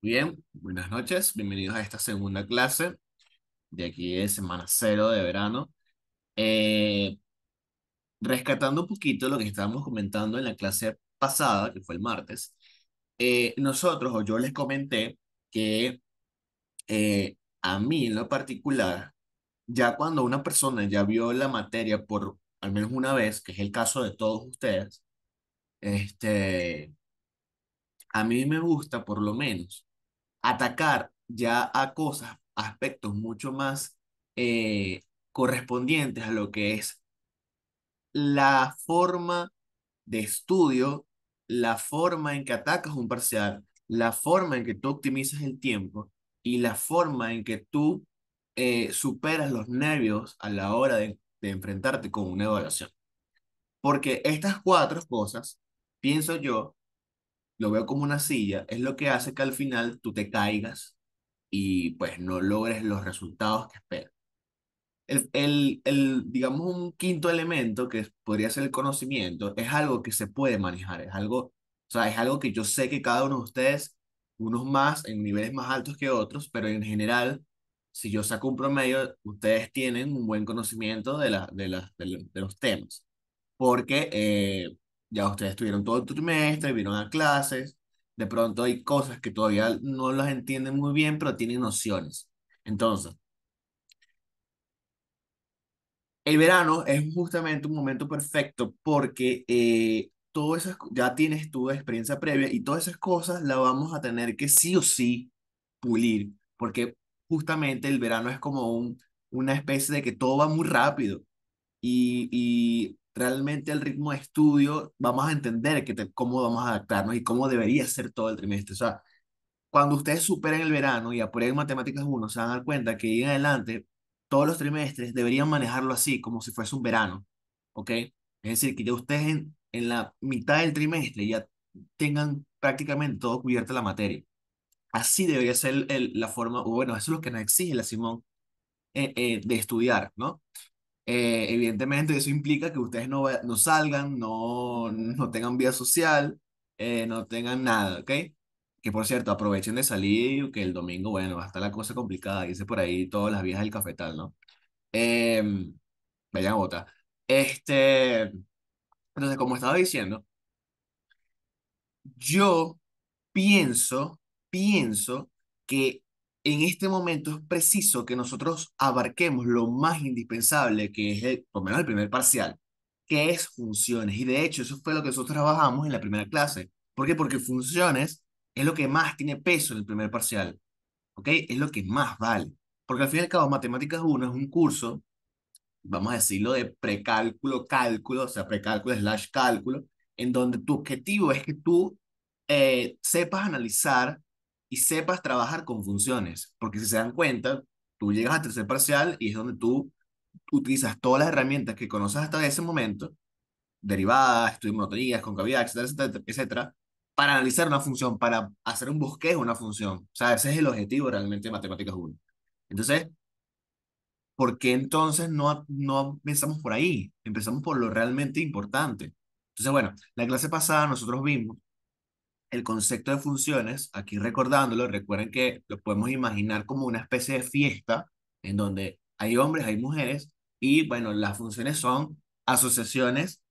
Bien, buenas noches, bienvenidos a esta segunda clase de aquí de semana cero de verano. Eh, Rescatando un poquito lo que estábamos comentando en la clase pasada, que fue el martes, nosotros o yo les comenté que a mí en lo particular, ya cuando una persona ya vio la materia por al menos una vez, que es el caso de todos ustedes, este, a mí me gusta por lo menos atacar ya a cosas, aspectos mucho más correspondientes a lo que es la forma de estudio, la forma en que atacas un parcial, la forma en que tú optimizas el tiempo y la forma en que tú superas los nervios a la hora de enfrentarte con una evaluación. Porque estas cuatro cosas, pienso yo, lo veo como una silla, es lo que hace que al final tú te caigas y pues no logres los resultados que esperas. Digamos, un quinto elemento que podría ser el conocimiento, es algo que se puede manejar, es algo, o sea, es algo que yo sé que cada uno de ustedes, unos más en niveles más altos que otros, pero en general, si yo saco un promedio, ustedes tienen un buen conocimiento de los temas, porque ya ustedes estuvieron todo el trimestre, vieron a clases, de pronto hay cosas que todavía no las entienden muy bien, pero tienen nociones. Entonces, el verano es justamente un momento perfecto porque todas esas, ya tienes tu experiencia previa y todas esas cosas las vamos a tener que sí o sí pulir, porque justamente el verano es como una especie de que todo va muy rápido y realmente el ritmo de estudio vamos a entender cómo vamos a adaptarnos y cómo debería ser todo el trimestre. O sea, cuando ustedes superen el verano y aprueben matemáticas uno se van a dar cuenta que ahí en adelante todos los trimestres deberían manejarlo así, como si fuese un verano, ¿ok? Es decir, que ya ustedes en la mitad del trimestre ya tengan prácticamente todo cubierto la materia. Así debería ser la forma, o bueno, eso es lo que nos exige la Simón de estudiar, ¿no? Evidentemente eso implica que ustedes no salgan, no tengan vida social, no tengan nada, ¿ok? Que por cierto, aprovechen de salir, que el domingo, bueno, va a estar la cosa complicada, dice por ahí todas las viejas del cafetal, ¿no? Eh, Vayan a votar. Entonces, como estaba diciendo, yo pienso, pienso que en este momento es preciso que nosotros abarquemos lo más indispensable, que es por lo menos el primer parcial, que es funciones. Y de hecho, eso fue lo que nosotros trabajamos en la primera clase. ¿Por qué? Porque funciones es lo que más tiene peso en el primer parcial, ¿ok? Es lo que más vale. Porque al fin y al cabo, Matemáticas uno es un curso, vamos a decirlo, de precálculo, cálculo, o sea, precálculo slash cálculo, en donde tu objetivo es que tú sepas analizar y sepas trabajar con funciones, porque si se dan cuenta, tú llegas al tercer parcial y es donde tú utilizas todas las herramientas que conoces hasta ese momento, derivadas, estudio de monotonías, concavidad, etcétera, etcétera, etcétera, para analizar una función, para hacer un bosquejo de una función. O sea, ese es el objetivo realmente de Matemáticas uno. Entonces, ¿por qué entonces no empezamos por ahí? Empezamos por lo realmente importante. Entonces, bueno, la clase pasada nosotros vimos el concepto de funciones, aquí recordándolo, recuerden que lo podemos imaginar como una especie de fiesta en donde hay hombres, hay mujeres, y bueno, las funciones son asociaciones,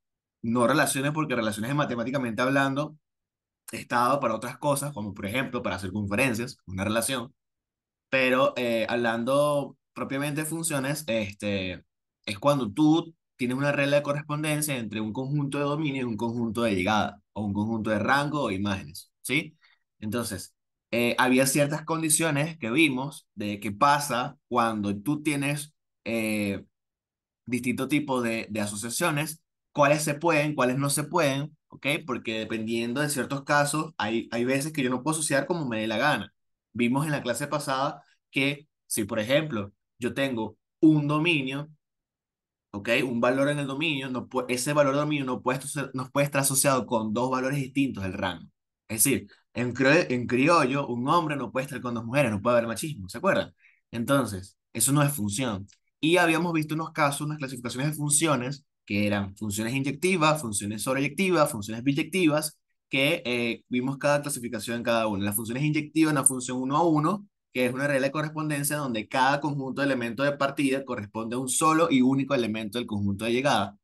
no relaciones, porque relaciones matemáticamente hablando está dado para otras cosas, como por ejemplo para hacer conferencias, una relación, pero hablando propiamente de funciones, es cuando tú tienes una regla de correspondencia entre un conjunto de dominio y un conjunto de llegada, o un conjunto de rango o imágenes, ¿sí? Entonces, había ciertas condiciones que vimos de qué pasa cuando tú tienes eh, distintos tipos de asociaciones, cuáles se pueden, cuáles no se pueden, ¿ok? Porque dependiendo de ciertos casos, hay veces que yo no puedo asociar como me dé la gana. Vimos en la clase pasada que si, por ejemplo, yo tengo un dominio, ¿ok? Un valor en el dominio, ese valor de dominio no puede estar asociado con dos valores distintos del rango. Es decir, en criollo, un hombre no puede estar con dos mujeres, no puede haber machismo, ¿se acuerdan? Entonces, eso no es función. Y habíamos visto unos casos, unas clasificaciones de funciones, que eran funciones inyectivas, funciones sobreyectivas, funciones biyectivas, que vimos cada clasificación en cada una. La función es inyectiva, una función uno a uno, que es una regla de correspondencia donde cada conjunto de elementos de partida corresponde a un solo y único elemento del conjunto de llegada.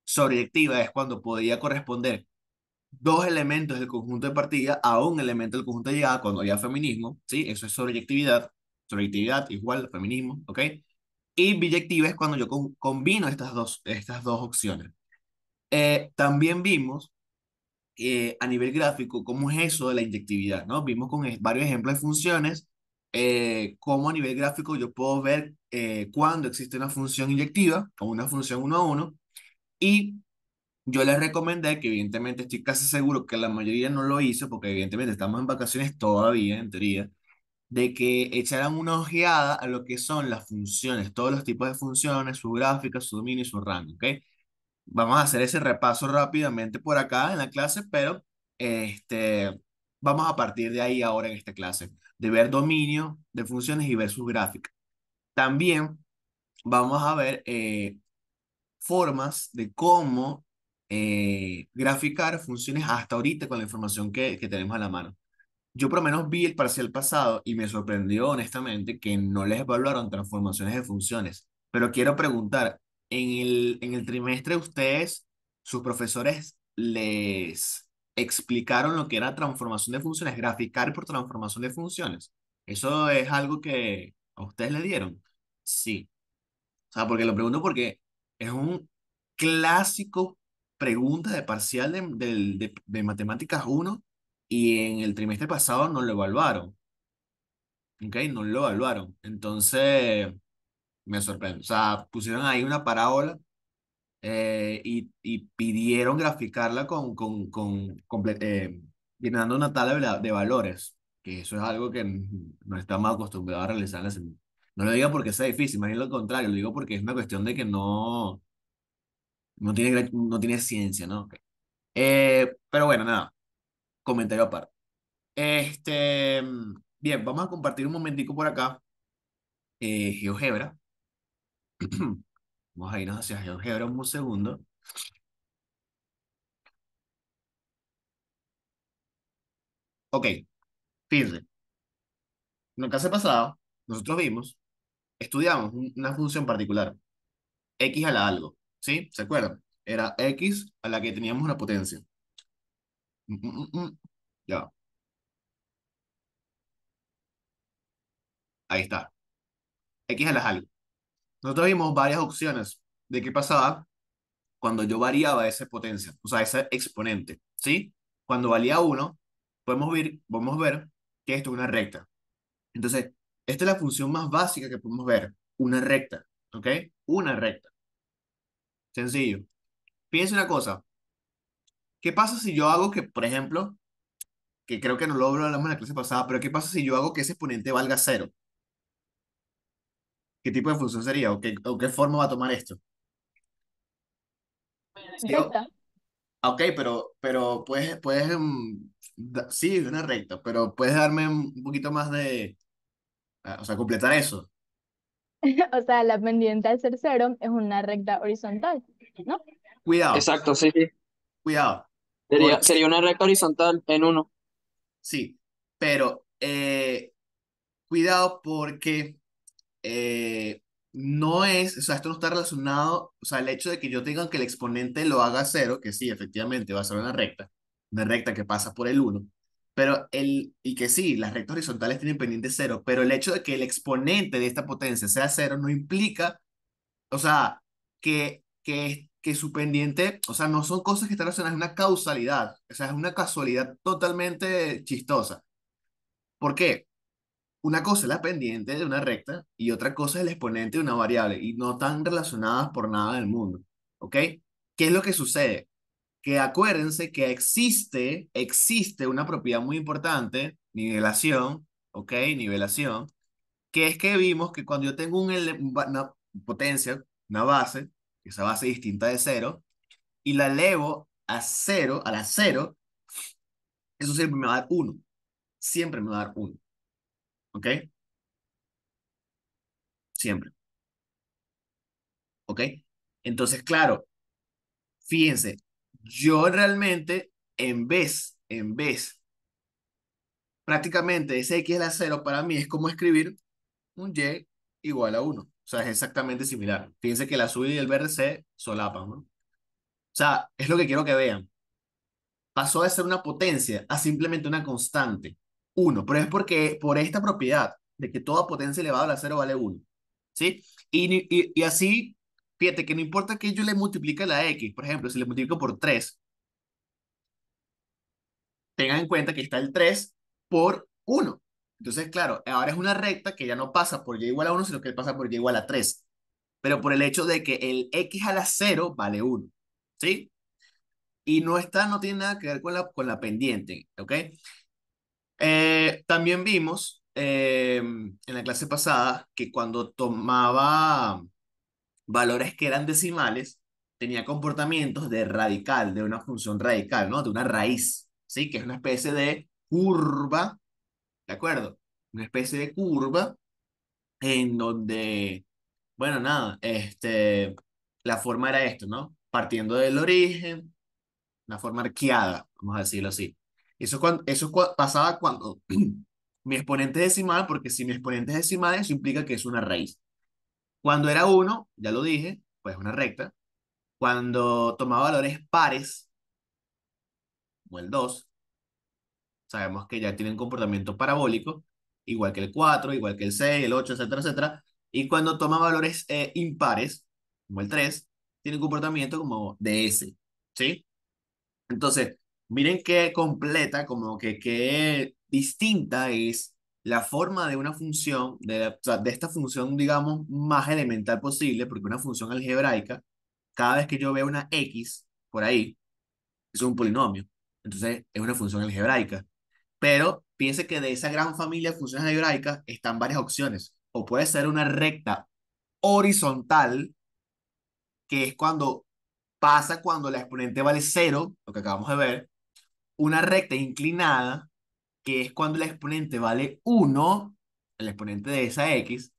Sobreyectiva es cuando podía corresponder dos elementos del conjunto de partida a un elemento del conjunto de llegada cuando había feminismo, ¿sí? Eso es sobreyectividad. Sobreyectividad igual feminismo, ¿ok? Y biyectiva es cuando yo combino estas dos opciones. También vimos a nivel gráfico cómo es eso de la inyectividad, ¿no? Vimos con varios ejemplos de funciones, cómo a nivel gráfico yo puedo ver cuando existe una función inyectiva o una función uno a uno, y yo les recomendé, que evidentemente estoy casi seguro que la mayoría no lo hizo, porque evidentemente estamos en vacaciones todavía, en teoría, de que echaran una ojeada a lo que son las funciones, todos los tipos de funciones, su gráfica, su dominio y su rango, ¿ok? Vamos a hacer ese repaso rápidamente por acá en la clase, pero este, vamos a partir de ahí ahora en esta clase, de ver dominio de funciones y ver sus gráficas. También vamos a ver formas de cómo graficar funciones hasta ahorita con la información que tenemos a la mano. Yo por lo menos vi el parcial pasado y me sorprendió honestamente que no les evaluaron transformaciones de funciones. Pero quiero preguntar, en el trimestre ustedes, sus profesores les explicaron lo que era transformación de funciones, graficar por transformación de funciones. ¿Eso es algo que a ustedes le dieron? Sí. O sea, porque lo pregunto porque es un clásico pregunta de parcial de matemáticas uno, y en el trimestre pasado no lo evaluaron, ¿ok? No lo evaluaron. Entonces, me sorprende. O sea, pusieron ahí una parábola y pidieron graficarla llenando una tabla de valores, que eso es algo que no estamos acostumbrados a realizar en la semana. No lo digo porque sea difícil, más bien lo contrario, lo digo porque es una cuestión de que no tiene ciencia, ¿no? Pero bueno, nada, comentario aparte. Bien, vamos a compartir un momentico por acá, GeoGebra. Vamos a irnos hacia GeoGebra un segundo. Ok, fíjense, en la clase pasada, nosotros estudiamos una función particular, x a la algo, ¿sí? ¿Se acuerdan? Era x a la que teníamos una potencia. Mm, mm, mm, mm. Ya, ahí está, x a las algo. Nosotros vimos varias opciones de qué pasaba cuando yo variaba esa potencia, o sea, ese exponente, ¿sí? Cuando valía uno, podemos ver que esto es una recta. Entonces, esta es la función más básica que podemos ver, una recta, ¿ok? Una recta, sencillo. Fíjense una cosa, ¿qué pasa si yo hago que, por ejemplo, que creo que no lo hablamos en la clase pasada, pero qué pasa si yo hago que ese exponente valga cero? ¿Qué tipo de función sería? O qué forma va a tomar esto? Sí, Recta. ok, pero sí, una recta, pero puedes darme un poquito más o sea, completar eso. O sea, la pendiente al ser cero es una recta horizontal, ¿no? Cuidado, Exacto, sí, sí. cuidado, Sería una recta horizontal en uno. sí, pero cuidado porque no es, o sea, esto no está relacionado, o sea, el hecho de que yo tenga que el exponente lo haga cero, que sí, efectivamente va a ser una recta que pasa por el uno, y que sí, las rectas horizontales tienen pendiente cero, pero el hecho de que el exponente de esta potencia sea cero no implica, o sea, que su pendiente, o sea, no son cosas que están relacionadas, es una causalidad, o sea, es una casualidad totalmente chistosa. ¿Por qué? Una cosa es la pendiente de una recta y otra cosa es el exponente de una variable y no están relacionadas por nada del mundo. ¿Ok? ¿Qué es lo que sucede? Que acuérdense que existe una propiedad muy importante, nivelación, ¿ok? Nivelación, que es que vimos que cuando yo tengo una potencia, una base, esa base distinta de cero, y la elevo a cero, a la cero, eso siempre me va a dar uno. Siempre me va a dar uno. ¿Ok? Siempre. ¿Ok? Entonces, claro, fíjense, yo realmente, en vez en vez, prácticamente ese x a la cero para mí es como escribir un y igual a uno. O sea, es exactamente similar. Fíjense que el azul y el verde se solapan, ¿no? O sea, es lo que quiero que vean. Pasó de ser una potencia a simplemente una constante, uno, pero es porque por esta propiedad de que toda potencia elevada a la cero vale uno, ¿sí? Y así, fíjate que no importa que yo le multiplique la x, por ejemplo, si le multiplico por 3, tengan en cuenta que está el 3 por uno. Entonces, claro, ahora es una recta que ya no pasa por y igual a uno, sino que pasa por y igual a 3. Pero por el hecho de que el x a la cero vale uno, ¿sí? Y no tiene nada que ver con la pendiente, ¿ok? También vimos en la clase pasada que cuando tomaba valores que eran decimales, tenía comportamientos de radical, de una función radical, ¿no? De una raíz, ¿sí? Que es una especie de curva, ¿de acuerdo? Una especie de curva en donde, bueno, nada, la forma era esto, ¿no? Partiendo del origen, una forma arqueada, vamos a decirlo así. Pasaba cuando mi exponente es decimal, porque si mi exponente es decimal, eso implica que es una raíz. Cuando era uno, ya lo dije, pues una recta. Cuando tomaba valores pares, como el 2, sabemos que ya tienen comportamiento parabólico, igual que el 4, igual que el 6, el 8, etcétera, etcétera. Y cuando toma valores impares, como el 3, tiene comportamiento como de S, ¿sí? Entonces, miren qué completa, como que qué distinta es la forma de una función, o sea, de esta función, digamos, más elemental posible, porque una función algebraica, cada vez que yo veo una x por ahí, es un polinomio. Entonces, es una función algebraica. Pero piense que de esa gran familia de funciones algebraicas están varias opciones. O puede ser una recta horizontal, que es cuando pasa cuando la exponente vale cero, lo que acabamos de ver, una recta inclinada, que es cuando el exponente vale uno, el exponente de esa x,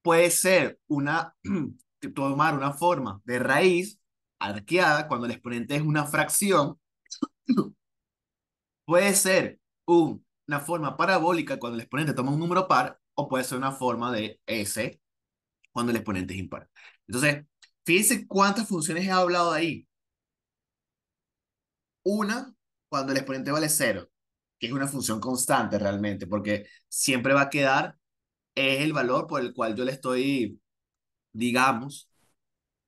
puede ser tomar una forma de raíz arqueada cuando el exponente es una fracción, puede ser una forma parabólica cuando el exponente toma un número par, o puede ser una forma de S cuando el exponente es impar. Entonces, fíjense cuántas funciones he hablado ahí. Una, cuando el exponente vale cero, que es una función constante realmente, porque siempre va a quedar, es el valor por el cual yo le estoy, digamos,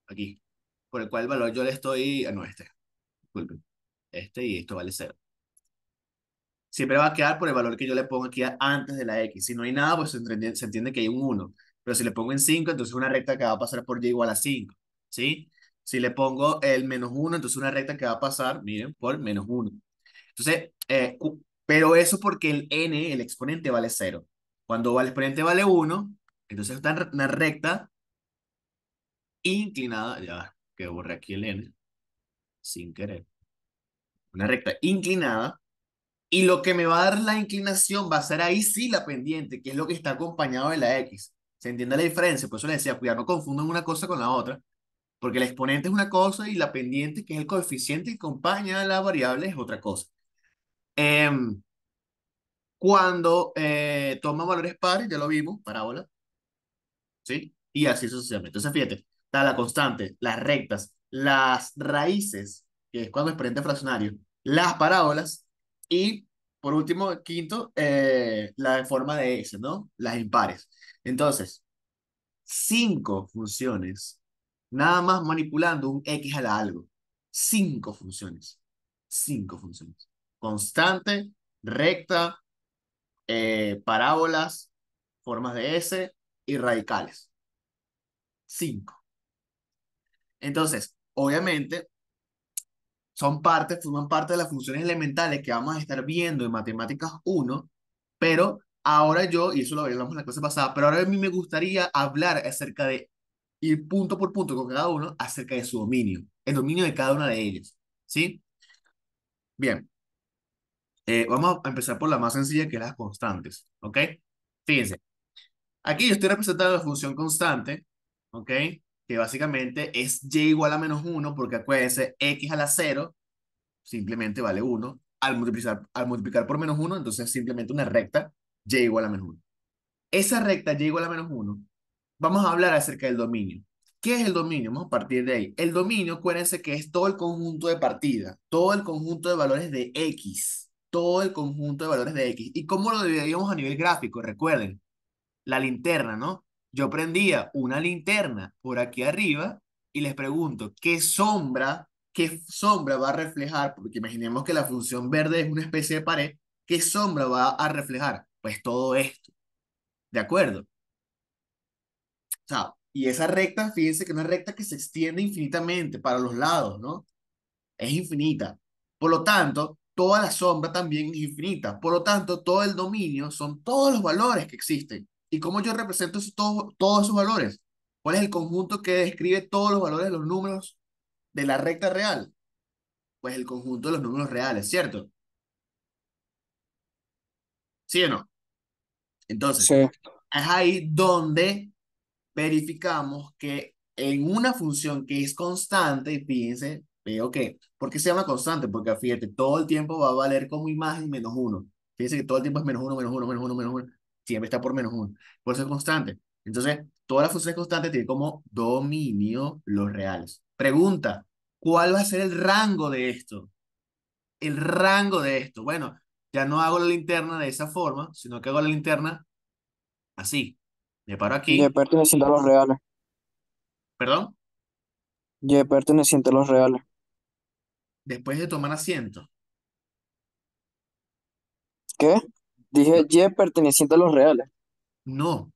aquí, por el cual el valor yo le estoy, no, disculpen, y esto vale cero. Siempre va a quedar por el valor que yo le pongo aquí antes de la x. Si no hay nada, pues se entiende que hay un uno. Pero si le pongo en 5, entonces una recta que va a pasar por y igual a 5, ¿sí? Si le pongo el menos uno, entonces una recta que va a pasar, miren, por menos uno. Entonces, pero eso porque el n, el exponente, vale cero. Cuando el exponente vale uno, entonces está una recta inclinada, ya que borré aquí el n, sin querer, una recta inclinada, y lo que me va a dar la inclinación va a ser ahí sí la pendiente, que es lo que está acompañado de la x. ¿Se entiende la diferencia? Por eso les decía, cuidado, no confundan una cosa con la otra, porque el exponente es una cosa y la pendiente, que es el coeficiente que acompaña a la variable, es otra cosa. Em, Cuando toma valores pares, ya lo vimos, parábola, ¿sí? Y así sucesivamente. Entonces, fíjate, está la constante, las rectas, las raíces, que es cuando es exponente fraccionario, las parábolas y, por último, quinto, la forma de S, ¿no? Las impares. Entonces, cinco funciones, nada más manipulando un X a la algo. Cinco funciones. Cinco funciones. Constante, recta, parábolas, formas de S y radicales. Cinco. Entonces, obviamente, forman parte de las funciones elementales que vamos a estar viendo en Matemáticas 1, pero ahora y eso lo hablamos en la clase pasada, pero ahora a mí me gustaría hablar acerca de ir punto por punto con cada uno acerca de su dominio, el dominio de cada una de ellas, ¿sí? Bien, vamos a empezar por la más sencilla, que es las constantes, ¿ok? Fíjense, aquí yo estoy representando la función constante, ¿ok? Que básicamente es y igual a menos uno, porque acuérdense, x a la cero simplemente vale uno. Al multiplicar por menos uno, entonces simplemente una recta y igual a menos uno. Esa recta y igual a menos uno, vamos a hablar acerca del dominio. ¿Qué es el dominio? Vamos a partir de ahí. El dominio, acuérdense que es todo el conjunto de partida, todo el conjunto de valores de X, todo el conjunto de valores de X. ¿Y cómo lo dividíamos a nivel gráfico? Recuerden, la linterna, ¿no? Yo prendía una linterna por aquí arriba y les pregunto, qué sombra va a reflejar? Porque imaginemos que la función verde es una especie de pared, ¿qué sombra va a reflejar? Pues todo esto, ¿de acuerdo? O sea, y esa recta, fíjense que es una recta que se extiende infinitamente para los lados, ¿no? Es infinita. Por lo tanto, toda la sombra también es infinita. Por lo tanto, todo el dominio son todos los valores que existen. ¿Y cómo yo represento todos esos valores? ¿Cuál es el conjunto que describe todos los valores de los números de la recta real? Pues el conjunto de los números reales, ¿cierto? ¿Sí o no? Entonces, Sí. es ahí donde verificamos que en una función que es constante, y fíjense, veo que, ¿por qué se llama constante? Porque fíjate, todo el tiempo va a valer como imagen menos uno. Fíjense que todo el tiempo es menos uno, menos uno, menos uno, menos uno. Siempre está por menos uno. Por eso es constante. Entonces, todas las funciones constantes tienen como dominio los reales. Pregunta, ¿cuál va a ser el rango de esto? El rango de esto. Bueno, ya no hago la linterna de esa forma, sino que hago la linterna así. Me paro Y aquí, perteneciente a los reales. perdón. Y perteneciente a los reales. Después de tomar asiento. ¿Qué? No, Dije Y perteneciente a los reales. no,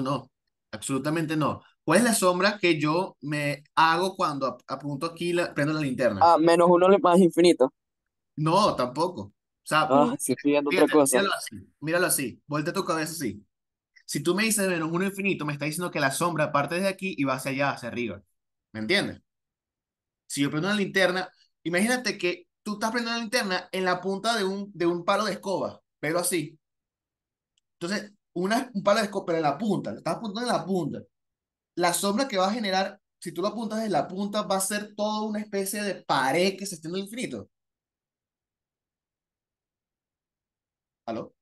no, absolutamente no. ¿Cuál es la sombra que yo me hago cuando apunto aquí, prendo la linterna? Ah, menos uno más infinito. No, tampoco. O sea, Ah, sí, estoy viendo otra fíjate, cosa. míralo así, voltea tu cabeza así. Si tú me dices menos uno infinito, me está diciendo que la sombra parte desde aquí y va hacia allá, hacia arriba. ¿Me entiendes? Si yo prendo una linterna, imagínate que tú estás prendiendo una linterna en la punta de un palo de escoba, pero así. Entonces, un palo de escoba, pero en la punta, lo estás apuntando en la punta. La sombra que va a generar, si tú lo apuntas desde la punta, va a ser toda una especie de pared que se extiende al infinito. ¿Aló?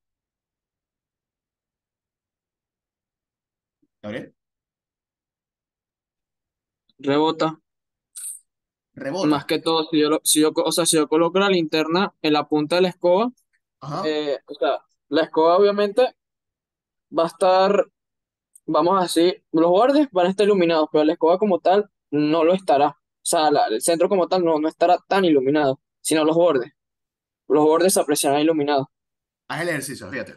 ¿Gabriel? Rebota. Rebota. Más que todo, o sea, si yo coloco la linterna en la punta de la escoba, Ajá. o sea, la escoba obviamente va a estar, vamos a decir, los bordes van a estar iluminados, pero la escoba como tal no lo estará. O sea, el centro como tal no estará tan iluminado, sino los bordes. Los bordes se apreciarán iluminados. Haz el ejercicio, fíjate.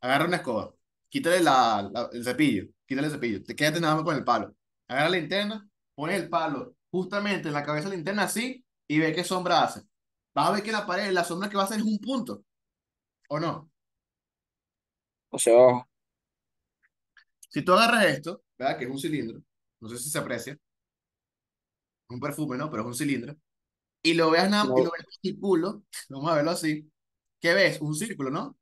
Agarra una escoba. Quítale el cepillo. Quítale el cepillo. Te quédate nada más con el palo. Agarra la linterna, pones el palo justamente en la cabeza de la linterna así y ve qué sombra hace. Vas a ver que la pared, la sombra que va a hacer es un punto. ¿O no? O sea, Si tú agarras esto, ¿verdad? Que es un cilindro. No sé si se aprecia. Es un perfume, ¿no? Pero es un cilindro. Y lo veas y lo no, ves el culo, vamos a verlo así. ¿Qué ves? Un círculo, ¿no?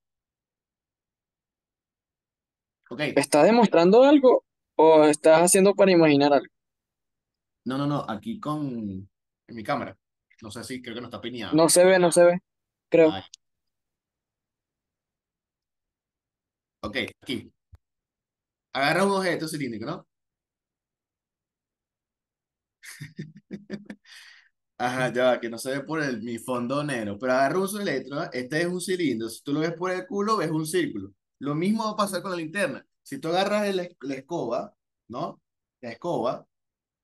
Ok. ¿estás demostrando algo o estás haciendo para imaginar algo? No, no, no, aquí en mi cámara. No sé si creo que no está piñado. No se ve, no se ve, creo. Ahí. Ok, aquí. Agarra un objeto cilíndrico, ¿no? Ajá, ya va, que no se ve por mi fondo negro. Pero agarra un electro, ¿no? Este es un cilindro. Si tú lo ves por el culo, ves un círculo. Lo mismo va a pasar con la linterna. Si tú agarras la escoba, ¿no? La escoba,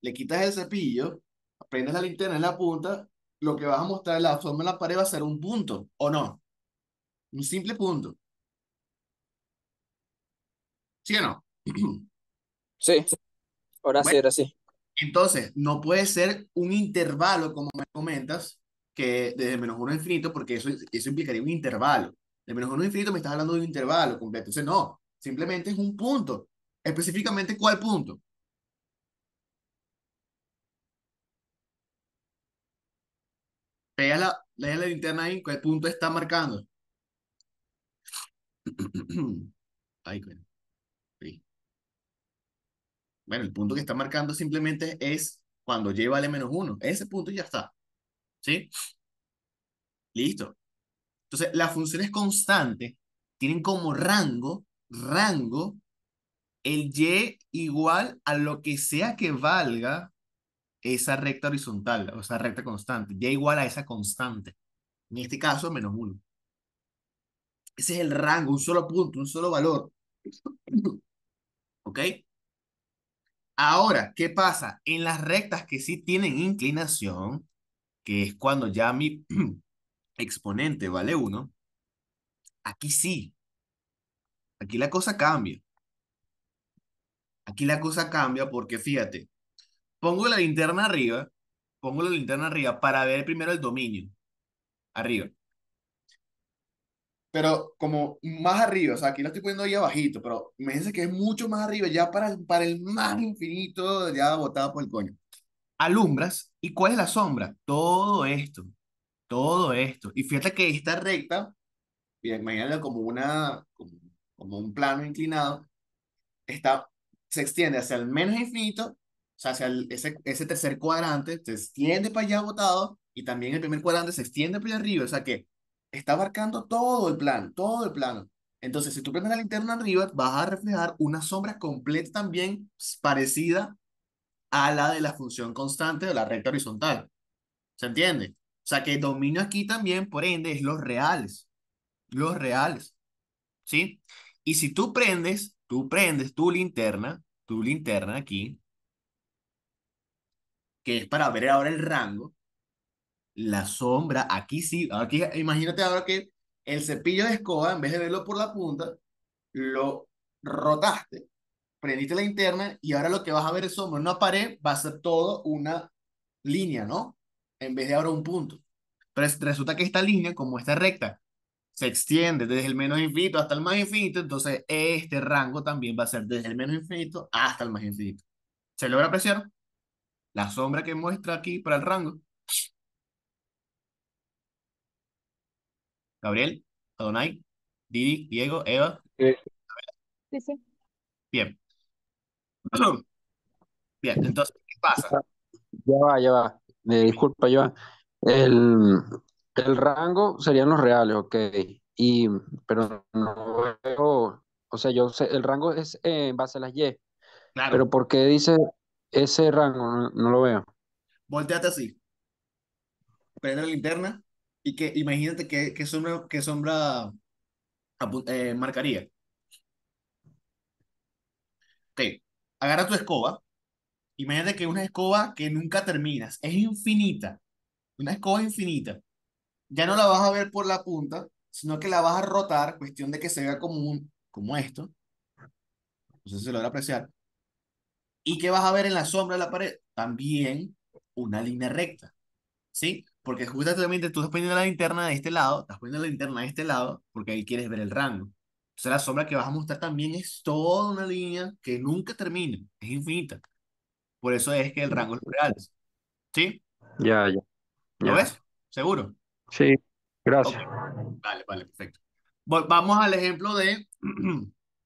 le quitas el cepillo, prendes la linterna en la punta, lo que vas a mostrar en la forma en la pared va a ser un punto, ¿o no? Un simple punto. ¿Sí o no? Sí, ahora sí, Bueno, ahora sí. entonces, no puede ser un intervalo, como me comentas, que desde menos uno a infinito, porque eso implicaría un intervalo. De menos uno a infinito me estás hablando de un intervalo completo. Entonces, no, simplemente es un punto. Específicamente, ¿cuál punto? Pega la linterna ahí, ¿cuál punto está marcando? Ay, coño. Sí. Bueno, el punto que está marcando simplemente es cuando y vale menos uno. Ese punto y ya está. ¿Sí? Listo. Entonces, las funciones constantes tienen como rango, el y igual a lo que sea que valga esa recta horizontal, o esa recta constante, y igual a esa constante. En este caso, -1. Ese es el rango, un solo punto, un solo valor. ¿Ok? Ahora, ¿qué pasa? En las rectas que sí tienen inclinación, que es cuando ya mi exponente vale 1, aquí sí, aquí la cosa cambia. Aquí la cosa cambia porque fíjate, pongo la linterna arriba, pongo la linterna arriba para ver primero el dominio, arriba. Pero como más arriba, o sea, aquí lo estoy poniendo ahí abajito, pero imagínense que es mucho más arriba, ya para el más infinito, ya botado por el coño. Alumbras, ¿y cuál es la sombra? Todo esto. Y fíjate que esta recta, bien, imagínala como como un plano inclinado, está, se extiende hacia el menos infinito, o sea, hacia ese tercer cuadrante, se extiende para allá botado, y también el primer cuadrante se extiende para allá arriba, o sea que está abarcando todo el plano, todo el plano. Entonces, si tú prendes la linterna arriba, vas a reflejar una sombra completa también parecida a la de la función constante de la recta horizontal. ¿Se entiende? O sea que el dominio aquí también, por ende, es los reales. ¿Sí? Y si tú prendes tu linterna aquí, que es para ver ahora el rango, la sombra, aquí sí, aquí imagínate ahora que el cepillo de escoba, en vez de verlo por la punta, lo rotaste, prendiste la linterna y ahora lo que vas a ver es sombra, una pared, va a ser todo una línea, ¿no? En vez de ahora un punto. Pero resulta que esta línea, como esta recta, se extiende desde el menos infinito hasta el más infinito, entonces este rango también va a ser desde el menos infinito hasta el más infinito. ¿Se logra apreciar? La sombra que muestra aquí para el rango. Gabriel, Adonai, Didi, Diego, Eva. Eh, Sí, sí. Bien. Bien, entonces, ¿qué pasa? Ya va, ya va. Disculpa, ya va. El, el rango serían los reales, ok. Y, pero no veo, o sea, yo sé, el rango es en base a las Y, pero Claro, ¿por qué dice ese rango? No, no lo veo. volteate así, prende la linterna y que imagínate qué sombra marcaría. Ok, agarra tu escoba. Imagínate que es una escoba que nunca terminas, es infinita, una escoba infinita. Ya no la vas a ver por la punta, sino que la vas a rotar, cuestión de que se vea como esto, no sé si se logra apreciar. ¿Y qué vas a ver en la sombra de la pared? También una línea recta, ¿sí? Porque justamente tú estás poniendo la linterna de este lado, estás poniendo la linterna de este lado, porque ahí quieres ver el rango. Entonces la sombra que vas a mostrar también es toda una línea que nunca termina, es infinita. Por eso es que el rango es real, ¿sí? Ya, ya, ¿Lo ya. ves? ¿Seguro? Sí, Ok, gracias. vale, vale, perfecto. Vamos al ejemplo de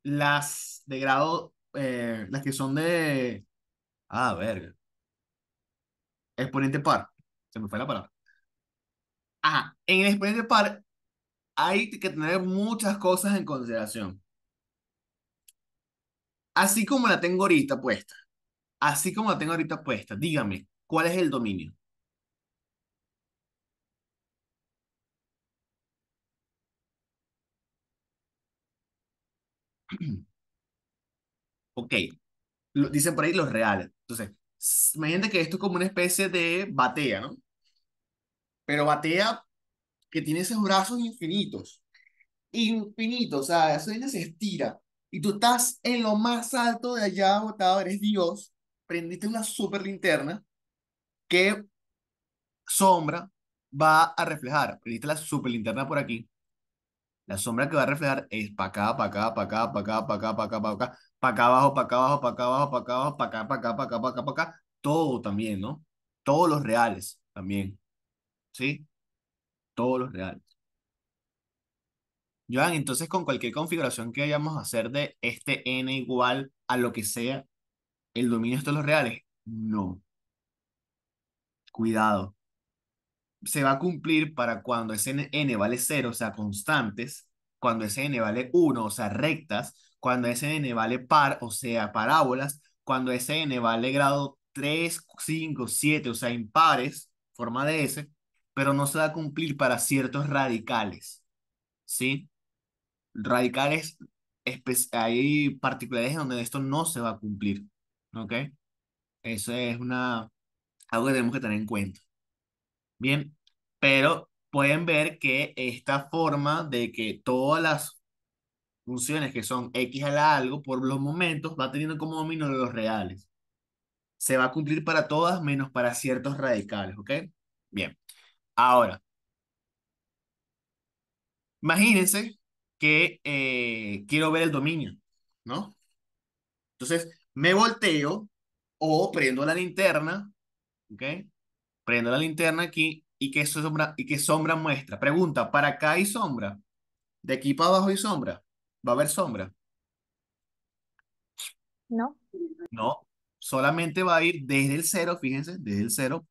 las de grado, las que son de, verga, exponente par. Se me fue la palabra. Ajá, en el exponente par hay que tener muchas cosas en consideración. Así como la tengo ahorita puesta, así como la tengo ahorita puesta, dígame, ¿cuál es el dominio? Ok, dicen por ahí los reales. Entonces, imagínate que esto es como una especie de batea, ¿no? Pero batea que tiene esos brazos infinitos. Infinito, o sea, esa vaina se estira. Y tú estás en lo más alto de allá, botado, eres Dios, prendiste una super linterna, ¿qué sombra va a reflejar? Prendiste la super linterna por aquí, la sombra que va a reflejar es para acá, para acá, para acá, para acá, para acá, para acá, para acá, para acá abajo, para acá abajo, para acá abajo, para acá abajo, para acá, para acá, para acá, para acá, para acá, todo también, ¿no? Todos los reales también, ¿sí? Todos los reales. Joan, entonces con cualquier configuración que vayamos a hacer de este n igual a lo que sea, ¿el dominio está en los reales? No, cuidado. se va a cumplir para cuando ese n vale cero, o sea, constantes, cuando ese n vale uno, o sea, rectas, cuando ese n vale par, o sea, parábolas, cuando ese n vale grado 3 5 7 o sea, impares, forma de S, pero no se va a cumplir para ciertos radicales, ¿sí? Radicales, hay particularidades donde esto no se va a cumplir, ¿ok? Eso es algo que tenemos que tener en cuenta. Bien, pero pueden ver que esta forma de que todas las funciones que son x a la algo, por los momentos, va teniendo como dominio los reales. Se va a cumplir para todas menos para ciertos radicales, ¿ok? Bien, ahora, imagínense que quiero ver el dominio, ¿no? Entonces, me volteo o prendo la linterna, ¿ok? Prendo la linterna aquí y qué sombra muestra. Pregunta, ¿para acá hay sombra? De aquí para abajo hay sombra. Va a haber sombra. ¿no? No, solamente va a ir desde el cero, fíjense, desde el cero,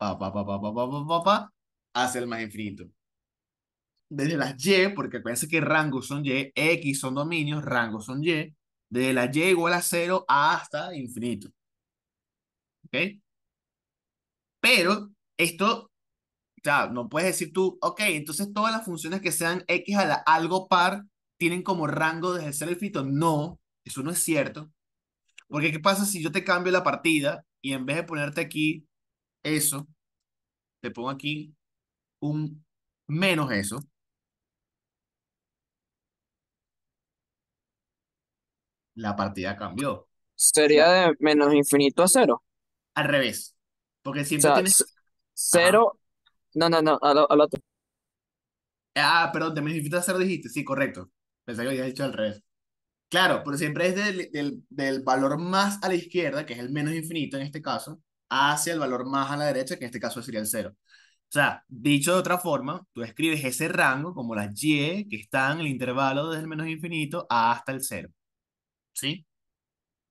hacia el más infinito. Desde las Y, porque acuérdense que rangos son Y, X son dominios, rangos son Y, desde la Y igual a cero hasta infinito. ¿Ok? Pero esto, o sea, no puedes decir tú, ok, entonces todas las funciones que sean X a la algo par tienen como rango desde el cero al infinito. No, eso no es cierto. Porque ¿qué pasa si yo te cambio la partida y en vez de ponerte aquí eso, te pongo aquí un menos eso? La partida cambió. O Sería sea, de menos infinito a cero. al revés. Porque O siempre sea, tienes... Ajá. cero. No, no, no, al otro. Ah, perdón, de menos infinito a cero dijiste. Sí, correcto. Pensé que había dicho al revés. Claro, pero siempre es del valor más a la izquierda, que es el menos infinito en este caso, hacia el valor más a la derecha, que en este caso sería el cero. O sea, dicho de otra forma, tú escribes ese rango como las y que están en el intervalo desde el menos infinito hasta el cero. ¿Sí?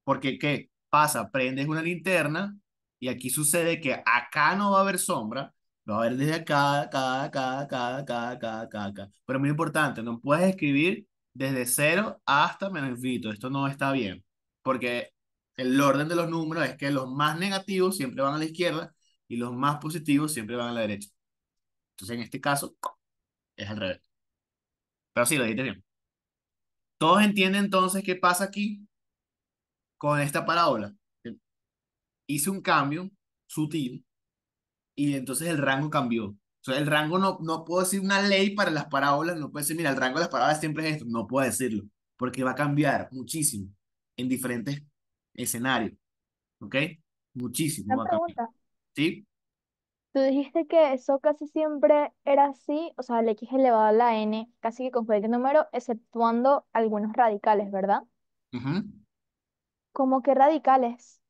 Porque, ¿qué pasa? Prendes una linterna y aquí sucede que acá no va a haber sombra, va a haber desde acá, acá. Pero muy importante, no puedes escribir desde cero hasta menos infinito. Esto no está bien, porque el orden de los números es que los más negativos siempre van a la izquierda y los más positivos siempre van a la derecha. Entonces, en este caso, es al revés. Pero sí, lo dijiste bien. ¿Todos entienden entonces qué pasa aquí con esta parábola? Hice un cambio sutil y entonces el rango cambió. O sea, el rango no puedo decir una ley para las parábolas, no puedo decir, mira, el rango de las parábolas siempre es esto, no puedo decirlo, porque va a cambiar muchísimo en diferentes escenarios, ¿ok? Muchísimo Una va a cambiar, pregunta. ¿sí? Tú dijiste que eso casi siempre era así, o sea, el x elevado a la n, casi que con cualquier número, exceptuando algunos radicales, ¿verdad? Ujú. ¿Cómo que radicales?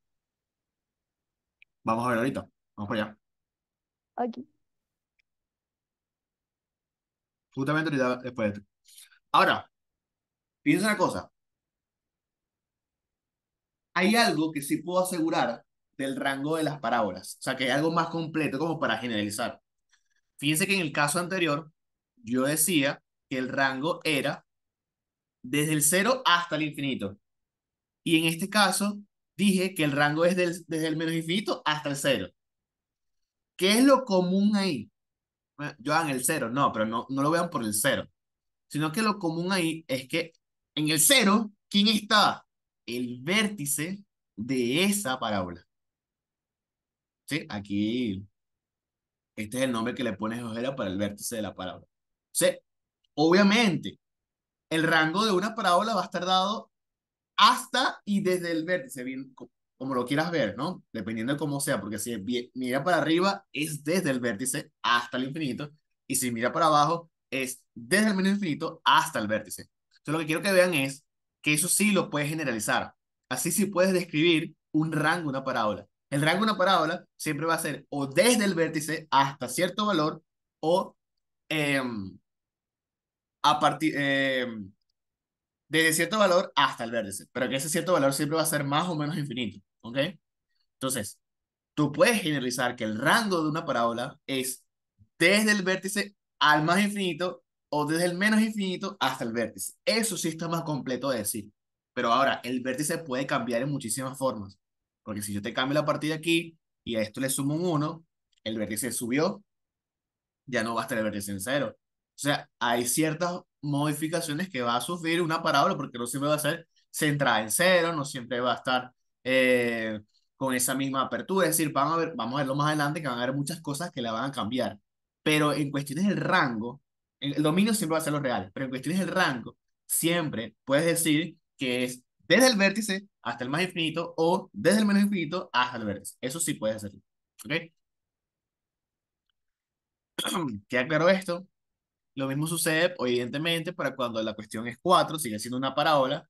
Vamos a ver ahorita, vamos para allá. Aquí. Justamente ahorita después de esto. Ahora, piensa una cosa, hay algo que sí puedo asegurar del rango de las parábolas, o sea, que hay algo más completo como para generalizar. Fíjense que en el caso anterior, yo decía que el rango era desde el cero hasta el infinito. Y en este caso, dije que el rango es desde el menos infinito hasta el cero. ¿Qué es lo común ahí? Yo en el cero, no, pero no lo vean por el cero, sino que lo común ahí es que en el cero, ¿quién está? El vértice de esa parábola. ¿Sí? Aquí, este es el nombre que le pones ojera para el vértice de la parábola. ¿Sí? Obviamente, el rango de una parábola va a estar dado hasta y desde el vértice, bien, como lo quieras ver, ¿no? Dependiendo de cómo sea, porque si mira para arriba es desde el vértice hasta el infinito, y si mira para abajo es desde el menos infinito hasta el vértice. Entonces lo que quiero que vean es que eso sí lo puedes generalizar. Así sí puedes describir un rango, una parábola. El rango de una parábola siempre va a ser o desde el vértice hasta cierto valor o em, a partir desde cierto valor hasta el vértice, pero que ese cierto valor siempre va a ser más o menos infinito, ¿ok? Entonces, tú puedes generalizar que el rango de una parábola es desde el vértice al más infinito o desde el menos infinito hasta el vértice. Eso sí está más completo de decir. Pero ahora, el vértice puede cambiar en muchísimas formas. Porque si yo te cambio la partida aquí y a esto le sumo un 1, el vértice subió, ya no va a estar el vértice en cero. O sea, hay ciertas modificaciones que va a sufrir una parábola porque no siempre va a ser centrada en cero, no siempre va a estar eh, con esa misma apertura. Es decir, vamos a verlo más adelante que van a haber muchas cosas que la van a cambiar. Pero en cuestiones del rango, el dominio siempre va a ser lo real, pero en cuestiones del rango, siempre puedes decir que es desde el vértice hasta el más infinito o desde el menos infinito hasta el vértice. Eso sí puedes hacerlo. ¿Ok? ¿Queda claro esto? Lo mismo sucede, evidentemente, para cuando la cuestión es 4 sigue siendo una parábola,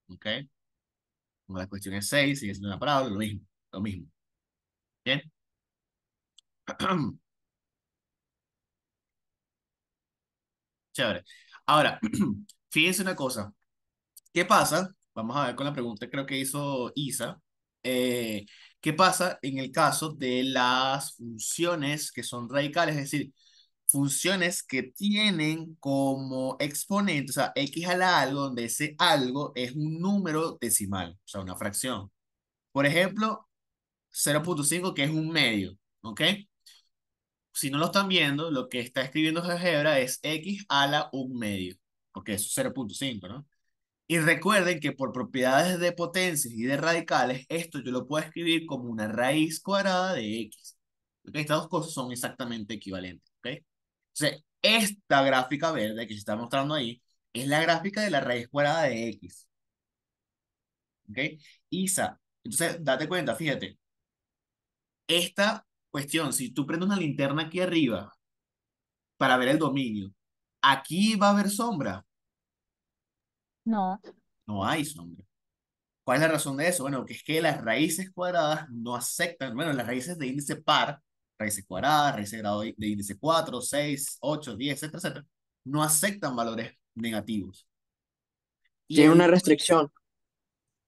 ¿ok? Cuando la cuestión es 6 sigue siendo una parábola, lo mismo, lo mismo. ¿Bien? Chévere. Ahora, fíjense una cosa. ¿Qué pasa? Vamos a ver con la pregunta, creo que hizo Isa. Eh, ¿Qué pasa en el caso de las funciones que son radicales? Es decir, funciones que tienen como exponente, o sea, x a la algo, donde ese algo es un número decimal, o sea, una fracción. Por ejemplo, 0,5 que es un medio, ¿ok? Si no lo están viendo, lo que está escribiendo GeoGebra es x a la un medio, porque eso es 0,5, ¿no? Y recuerden que por propiedades de potencias y de radicales, esto yo lo puedo escribir como una raíz cuadrada de x. ¿Ok? Estas dos cosas son exactamente equivalentes, ¿ok? Entonces, esta gráfica verde que se está mostrando ahí es la gráfica de la raíz cuadrada de x, ¿ok? Isa, entonces date cuenta, fíjate, esta cuestión, si tú prendes una linterna aquí arriba para ver el dominio, aquí va a haber sombra, No, no hay sombra. ¿Cuál es la razón de eso? Bueno, que es que las raíces cuadradas no aceptan, bueno, las raíces de índice par, raíces cuadradas, raíces de grado de índice 4, 6, 8, 10, etcétera, etcétera, no aceptan valores negativos. Y Tiene una el restricción.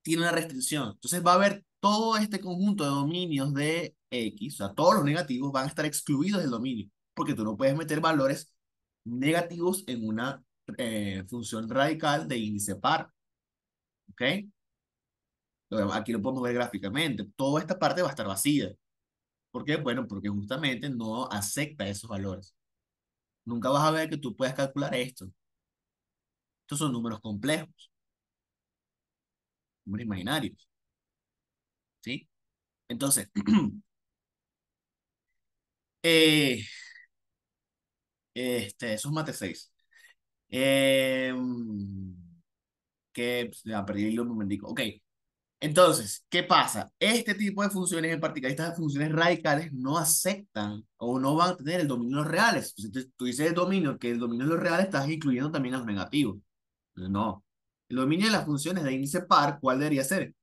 tiene una restricción. Entonces va a haber todo este conjunto de dominios de X, o sea, todos los negativos van a estar excluidos del dominio, porque tú no puedes meter valores negativos en una función radical de índice par, ¿ok? Aquí lo podemos ver gráficamente. Toda esta parte va a estar vacía. ¿Por qué? Bueno, porque justamente no acepta esos valores. Nunca vas a ver que tú puedas calcular esto. Estos son números complejos, números imaginarios, ¿sí? Entonces, eh, eso es mate 6. Eh, que pues, ya perdí el hilo un momentico. Ok, entonces, ¿qué pasa? Este tipo de funciones en particular, estas funciones radicales, no aceptan o no van a tener el dominio de los reales. Entonces, tú dices el dominio, que el dominio de los reales estás incluyendo también a los negativos. No. El dominio de las funciones de índice par, ¿cuál debería ser?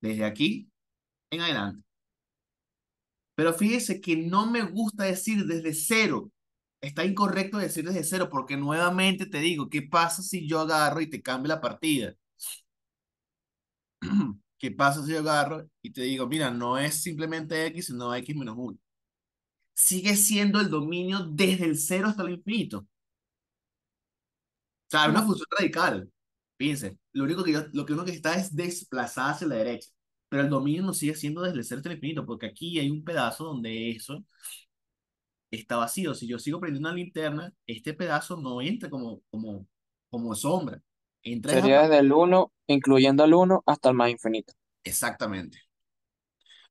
Desde aquí en adelante. Pero fíjese que no me gusta decir desde cero. Está incorrecto decir desde cero porque nuevamente te digo, ¿qué pasa si yo agarro y te cambio la partida? ¿Qué pasa si yo agarro y te digo, mira, no es simplemente x, sino x menos uno? Sigue siendo el dominio desde el cero hasta el infinito. O sea, es una no. función radical. Fíjense, lo que uno que está es desplazada hacia la derecha. Pero el dominio no sigue siendo desde el cero hasta el infinito, porque aquí hay un pedazo donde eso está vacío. Si yo sigo prendiendo una linterna, este pedazo no entra como sombra. Entra esa Sería desde el uno incluyendo al uno hasta el más infinito. exactamente.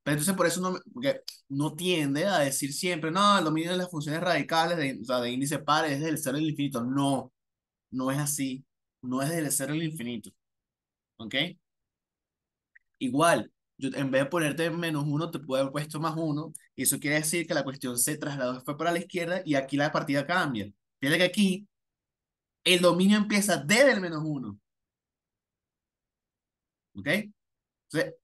Pero entonces por eso porque no tiende a decir siempre, no, el dominio de las funciones radicales, o sea, de índice par es desde el cero al infinito. No, no es así. No es desde el cero al infinito. ¿Ok? Igual, yo en vez de ponerte menos uno, te puedo haber puesto más uno. Y eso quiere decir que la cuestión se trasladó fue para la izquierda y aquí la partida cambia. Fíjate que aquí el dominio empieza desde el menos uno. ¿Ok? Entonces,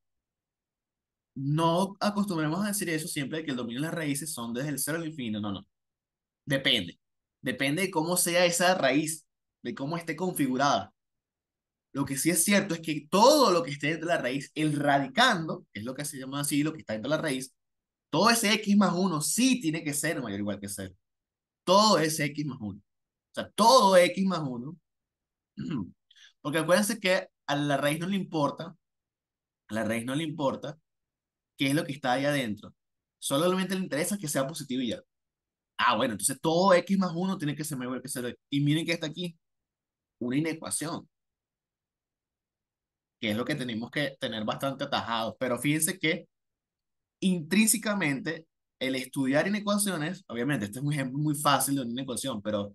no acostumbremos a decir eso siempre de que el dominio de las raíces son desde el cero al infinito. No, no. Depende. Depende de cómo sea esa raíz, de cómo esté configurada. Lo que sí es cierto es que todo lo que esté dentro de la raíz, el radicando, es lo que se llama así, lo que está dentro de la raíz, Todo ese x más uno sí tiene que ser mayor o igual que cero. Todo ese x más uno. O sea, todo x más uno. Porque acuérdense que a la raíz no le importa, a la raíz no le importa qué es lo que está ahí adentro. Solamente le interesa que sea positivo y ya. Ah, bueno, entonces todo x más uno tiene que ser mayor o igual que cero. Y miren que está aquí, una inecuación, que es lo que tenemos que tener bastante atajado. Pero fíjense que intrínsecamente el estudiar inecuaciones, obviamente, este es un ejemplo muy fácil de una inecuación, pero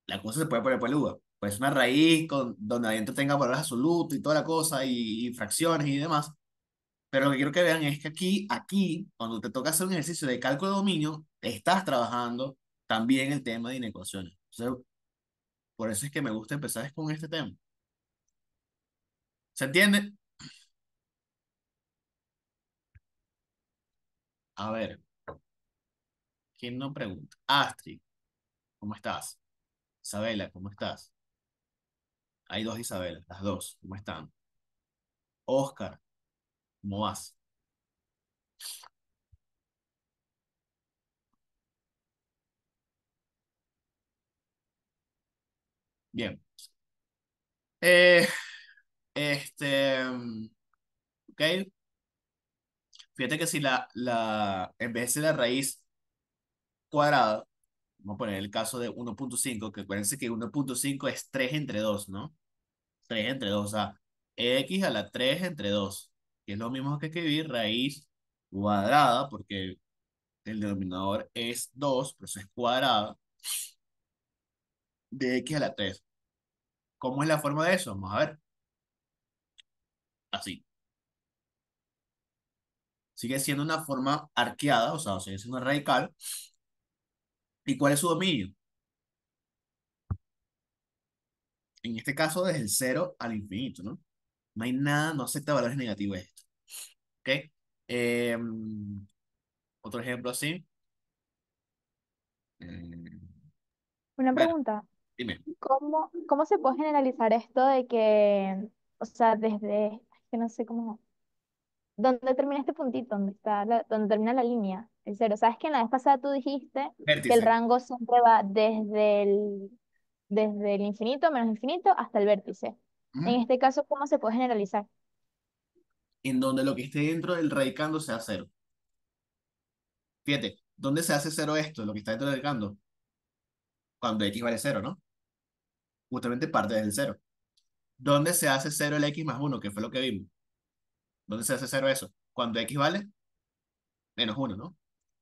la cosa se puede poner peluda. Pues una raíz con, donde adentro tenga valores absolutos y toda la cosa, y fracciones y demás. Pero lo que quiero que vean es que aquí, cuando te toca hacer un ejercicio de cálculo de dominio, estás trabajando también el tema de inecuaciones. Entonces, por eso es que me gusta empezar es con este tema. ¿Se entiende? A ver, ¿quién no pregunta? Astrid, ¿cómo estás? Isabela, ¿cómo estás? Hay dos Isabelas, las dos, ¿cómo están? Oscar, ¿cómo vas? Bien. Eh, ok. Fíjate que si en vez de la raíz cuadrada, vamos a poner el caso de 1.5, que acuérdense que 1.5 es 3 entre 2, ¿no? 3 entre 2, o sea, x a la 3 entre 2, que es lo mismo que escribir raíz cuadrada, porque el denominador es 2, pero eso es cuadrada, de x a la 3. ¿Cómo es la forma de eso? Vamos a ver. Así. Sigue siendo una forma arqueada, o sea, sigue siendo radical. ¿Y cuál es su dominio? En este caso, desde el cero al infinito, ¿no? No hay nada, no acepta valores negativos esto. ¿Ok? Otro ejemplo así. Eh, Una bueno, pregunta, dime. ¿cómo se puede generalizar esto de que, o sea, desde, es que no sé cómo, ¿dónde termina este puntito? ¿Dónde está dónde termina la línea? El cero. ¿Sabes que en la vez pasada tú dijiste que el Vértice. rango siempre va desde el infinito menos infinito hasta el vértice? En Ujú. este caso, ¿cómo se puede generalizar? En donde lo que esté dentro del radicando sea cero. Fíjate, ¿dónde se hace cero esto? Lo que está dentro del radicando. Cuando x vale cero, ¿no? Justamente parte desde el cero. ¿Dónde se hace cero el x más uno? Que fue lo que vimos. ¿Dónde se hace cero eso? Cuando x vale menos uno, ¿no?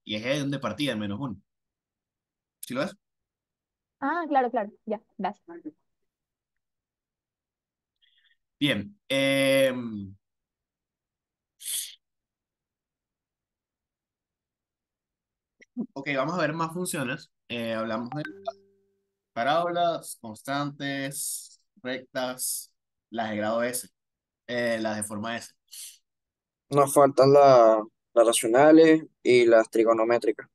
Y es ahí donde partía el menos uno. ¿Sí lo ves? Ah, claro, claro, ya, gracias. Bien. Ok, vamos a ver más funciones. Hablamos de parábolas, constantes, rectas, las de grado S, las de forma S. Nos faltan las racionales y las trigonométricas.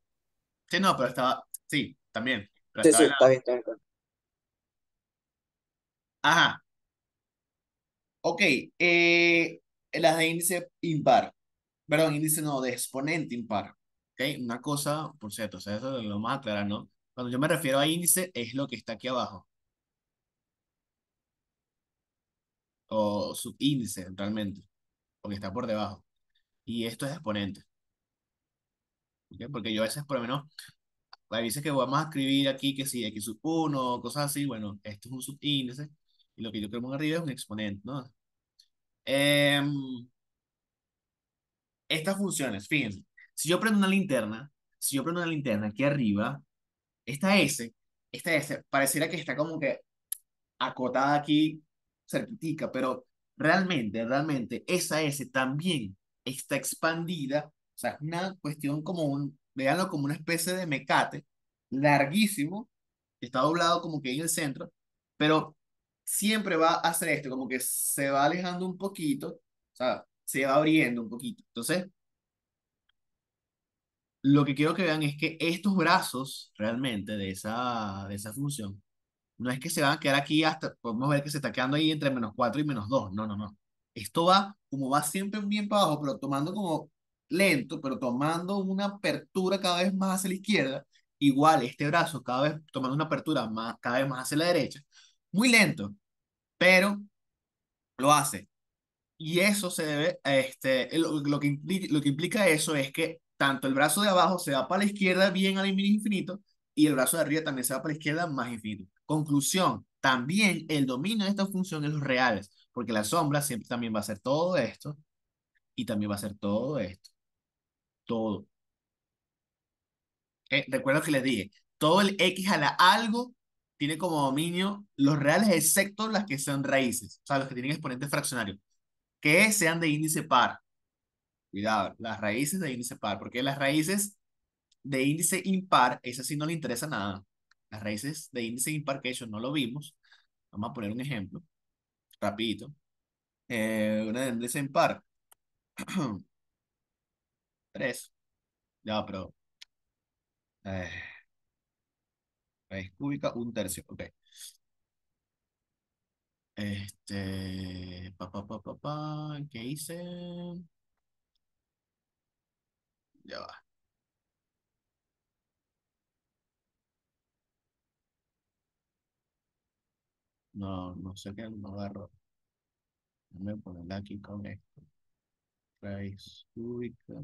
Sí, no, pero estaba, sí, también, pero Sí, estaba sí, en la... está bien, está bien. Está bien. Ajá, ok, las de índice impar, perdón, índice no, de exponente impar. Ok, una cosa, por cierto, o sea, eso lo vamos a aclarar, ¿no? Cuando yo me refiero a índice, es lo que está aquí abajo, o subíndice, realmente, lo que está por debajo. Y esto es exponente, ¿ok? Porque yo a veces, por lo menos, hay veces que vamos a escribir aquí que si x sub uno cosas así, bueno, esto es un subíndice, y lo que yo quiero poner arriba es un exponente, ¿no? Em, estas funciones, fíjense, si yo prendo una linterna, si yo prendo una linterna aquí arriba, esta S, esta S pareciera que está como que acotada aquí, cerquitica, pero realmente, esa S también está expandida, o sea, es una cuestión como véanlo como una especie de mecate, larguísimo, que está doblado como que en el centro, pero siempre va a hacer esto, como que se va alejando un poquito, o sea, se va abriendo un poquito. Entonces, lo que quiero que vean es que estos brazos realmente de esa función, no es que se van a quedar aquí hasta, podemos ver que se está quedando ahí entre -4 y -2. No, no, no. Esto va, como va siempre bien para abajo, pero tomando como lento, pero tomando una apertura cada vez más hacia la izquierda, igual este brazo cada vez tomando una apertura más, cada vez más hacia la derecha, muy lento, pero lo hace. Y eso se debe, lo que implica eso es que tanto el brazo de abajo se va para la izquierda bien al infinito y el brazo de arriba también se va para la izquierda más infinito. Conclusión, también el dominio de esta función es los reales, porque la sombra siempre también va a ser todo esto y también va a ser todo esto, todo. Recuerdo que les dije, todo el x a la algo tiene como dominio los reales excepto las que son raíces, o sea, los que tienen exponentes fraccionarios, que sean de índice par. Cuidado, las raíces de índice par, porque las raíces de índice impar, esas sí no le interesa nada. Las raíces de índice impar, que eso no lo vimos, vamos a poner un ejemplo, rapidito. Una de índice impar, 3, ya, pero eh, raíz cúbica, un tercio, ok. ¿Qué hice? Ya va. No, no sé qué, no agarro. Déjame ponerla aquí con esto. Raíz cúbica.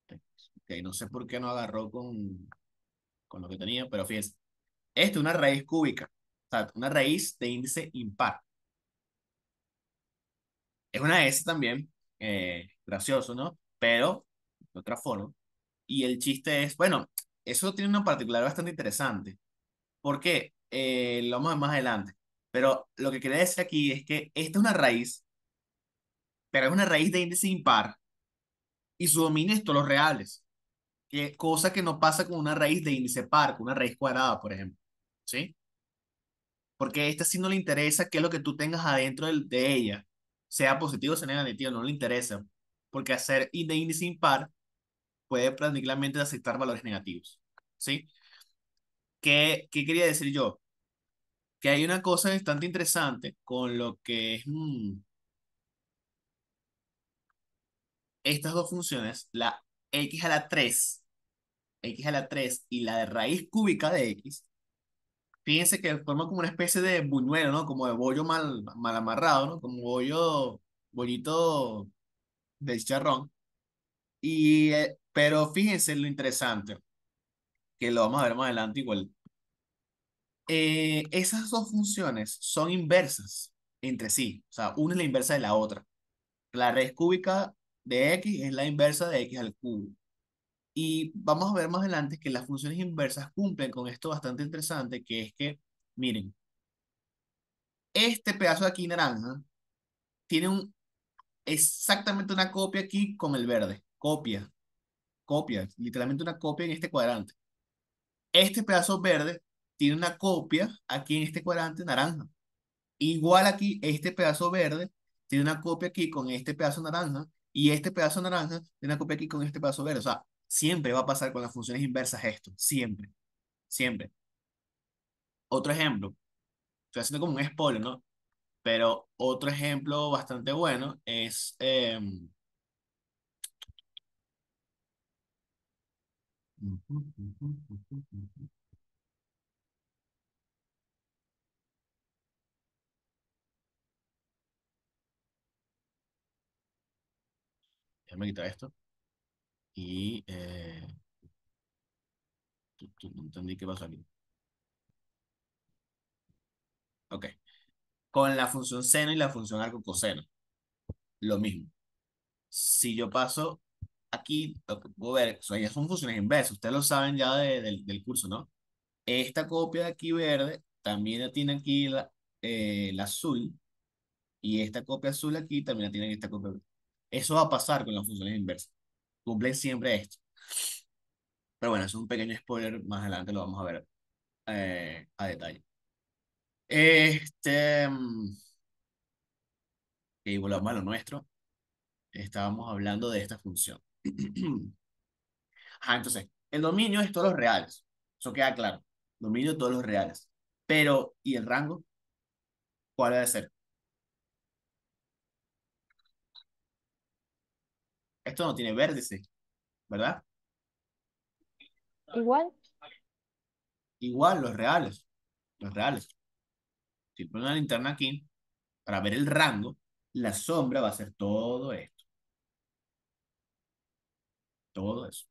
Ok, no sé por qué no agarró con lo que tenía, pero fíjense. Esta es una raíz cúbica, o sea, una raíz de índice impar. Es una S también, gracioso, ¿no? Pero, de otra forma. Y el chiste es, bueno, eso tiene una particularidad bastante interesante. ¿Por qué? Lo vamos a ver más adelante. Pero lo que quería decir aquí es que esta es una raíz, pero es una raíz de índice impar y su dominio es todos los reales. Cosa que no pasa con una raíz de índice par, con una raíz cuadrada, por ejemplo. ¿Sí? Porque a esta sí no le interesa qué es lo que tú tengas adentro de ella, sea positivo o sea negativo, no le interesa. Porque hacer de índice impar puede prácticamente aceptar valores negativos. ¿Sí? ¿Qué quería decir yo? Que hay una cosa bastante interesante con lo que es estas dos funciones, la x a la 3 y la de raíz cúbica de x. Fíjense que forma como una especie de buñuelo, ¿no? Como de bollo mal amarrado, ¿no? Como bollito de chicharrón. Pero fíjense lo interesante, que lo vamos a ver más adelante igual. Esas dos funciones son inversas entre sí, o sea, una es la inversa de la otra. La raíz cúbica de x es la inversa de x al cubo. Y vamos a ver más adelante que las funciones inversas cumplen con esto bastante interesante, que es que, miren, este pedazo de aquí naranja tiene exactamente una copia aquí con el verde. Copia, literalmente una copia en este cuadrante. Este pedazo verde tiene una copia aquí en este cuadrante naranja. Igual aquí, este pedazo verde tiene una copia aquí con este pedazo naranja y este pedazo naranja tiene una copia aquí con este pedazo verde. O sea, siempre va a pasar con las funciones inversas esto. Siempre, siempre. Otro ejemplo, estoy haciendo como un spoiler, ¿no? Pero otro ejemplo bastante bueno es... déjame quitar esto. Y... no entendí qué pasó aquí. Ok. Con la función seno y la función arco coseno. Lo mismo. Si yo paso aquí, lo que puedo ver, o sea, ya son funciones inversas. Ustedes lo saben ya del curso, ¿no? Esta copia de aquí verde también tiene aquí la azul. Y esta copia azul aquí también la tiene en esta copia verde. Eso va a pasar con las funciones inversas. Cumplen siempre esto. Pero bueno, es un pequeño spoiler. Más adelante lo vamos a ver a detalle. Este. Y volvamos a lo nuestro. Estábamos hablando de esta función. Ajá, entonces, el dominio es todos los reales. Eso queda claro. Dominio de todos los reales. Pero, ¿y el rango? ¿Cuál debe ser? Esto no tiene vértice, ¿verdad? Igual, Igual los reales, los reales. Si pones una linterna aquí, para ver el rango, la sombra va a ser todo esto, todo eso.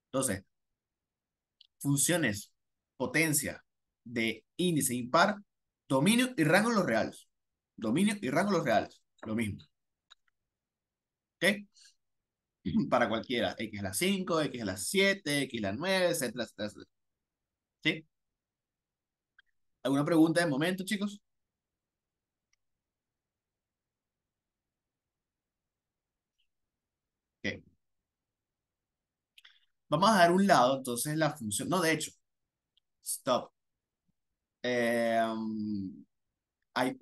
Entonces, funciones, potencia de índice impar, dominio y rango en los reales. Dominio y rango en los reales, lo mismo. ¿Ok? Para cualquiera, X a la 5, X a la 7, X a la 9, etcétera, etcétera, etcétera. ¿Sí? ¿Alguna pregunta de momento, chicos? Ok. Vamos a dar un lado, entonces, la función. No, de hecho, stop. Hay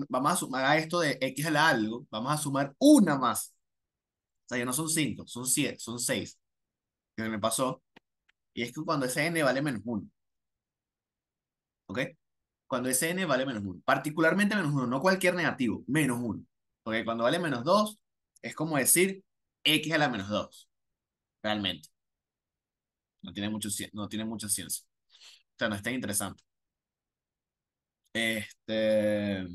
vamos a sumar a esto de X a la algo, vamos a sumar una más. O sea, ya no son 5, son 7, son 6. Que me pasó. Y es que cuando ese n vale menos uno, ¿ok? Cuando ese n vale menos uno, particularmente menos uno, no cualquier negativo, menos uno. Porque cuando vale menos 2 es como decir X a la menos 2 realmente. No tiene mucha ciencia. O sea, no es tan interesante. Este,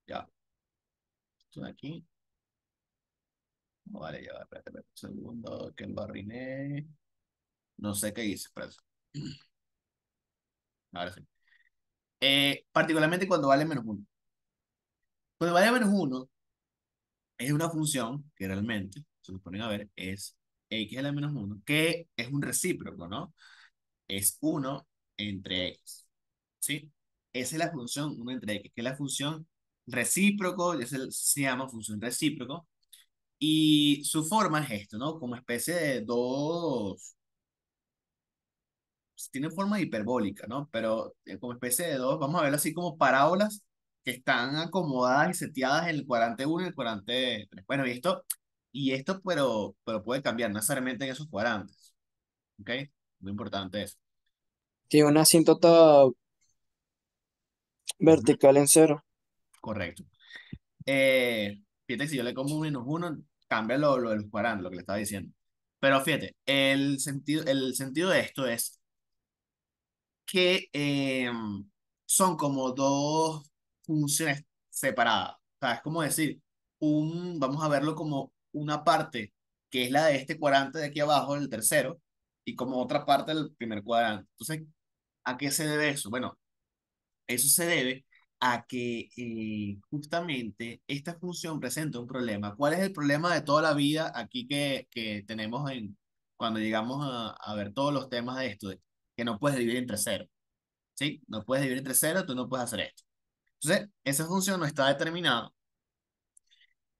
ya, esto de aquí. Vale, ya, espérate un segundo, que lo arruiné. No sé qué hice, pero ahora sí. Particularmente cuando vale menos uno. Cuando vale menos uno, es una función que realmente, se lo ponen a ver, es x a la menos uno, que es un recíproco, ¿no? Es uno entre x, ¿sí? Esa es la función uno entre x, que es la función recíproco, se llama función recíproco, y su forma es esto, ¿no? Como especie de dos, tiene forma hiperbólica, ¿no? Pero como especie de dos, vamos a verlo así como parábolas que están acomodadas y seteadas en el cuadrante uno y el cuadrante 3. Bueno, y esto pero puede cambiar, no necesariamente en esos cuadrantes, ¿ok? Muy importante eso. Tiene una asíntota Ujú, vertical en cero. correcto. Fíjate, si yo le como un menos uno, cambia lo de los cuadrantes, lo que le estaba diciendo. Pero fíjate, el sentido de esto es que son como dos funciones separadas. O sea, es como decir, vamos a verlo como una parte que es la de este cuadrante de aquí abajo, el tercero, y como otra parte del primer cuadrante. Entonces, ¿a qué se debe eso? Bueno, eso se debe a que justamente esta función presenta un problema. ¿Cuál es el problema de toda la vida aquí que tenemos cuando llegamos a ver todos los temas de esto? Que no puedes dividir entre cero. ¿Sí? No puedes dividir entre cero, tú no puedes hacer esto. Entonces, esa función no está determinada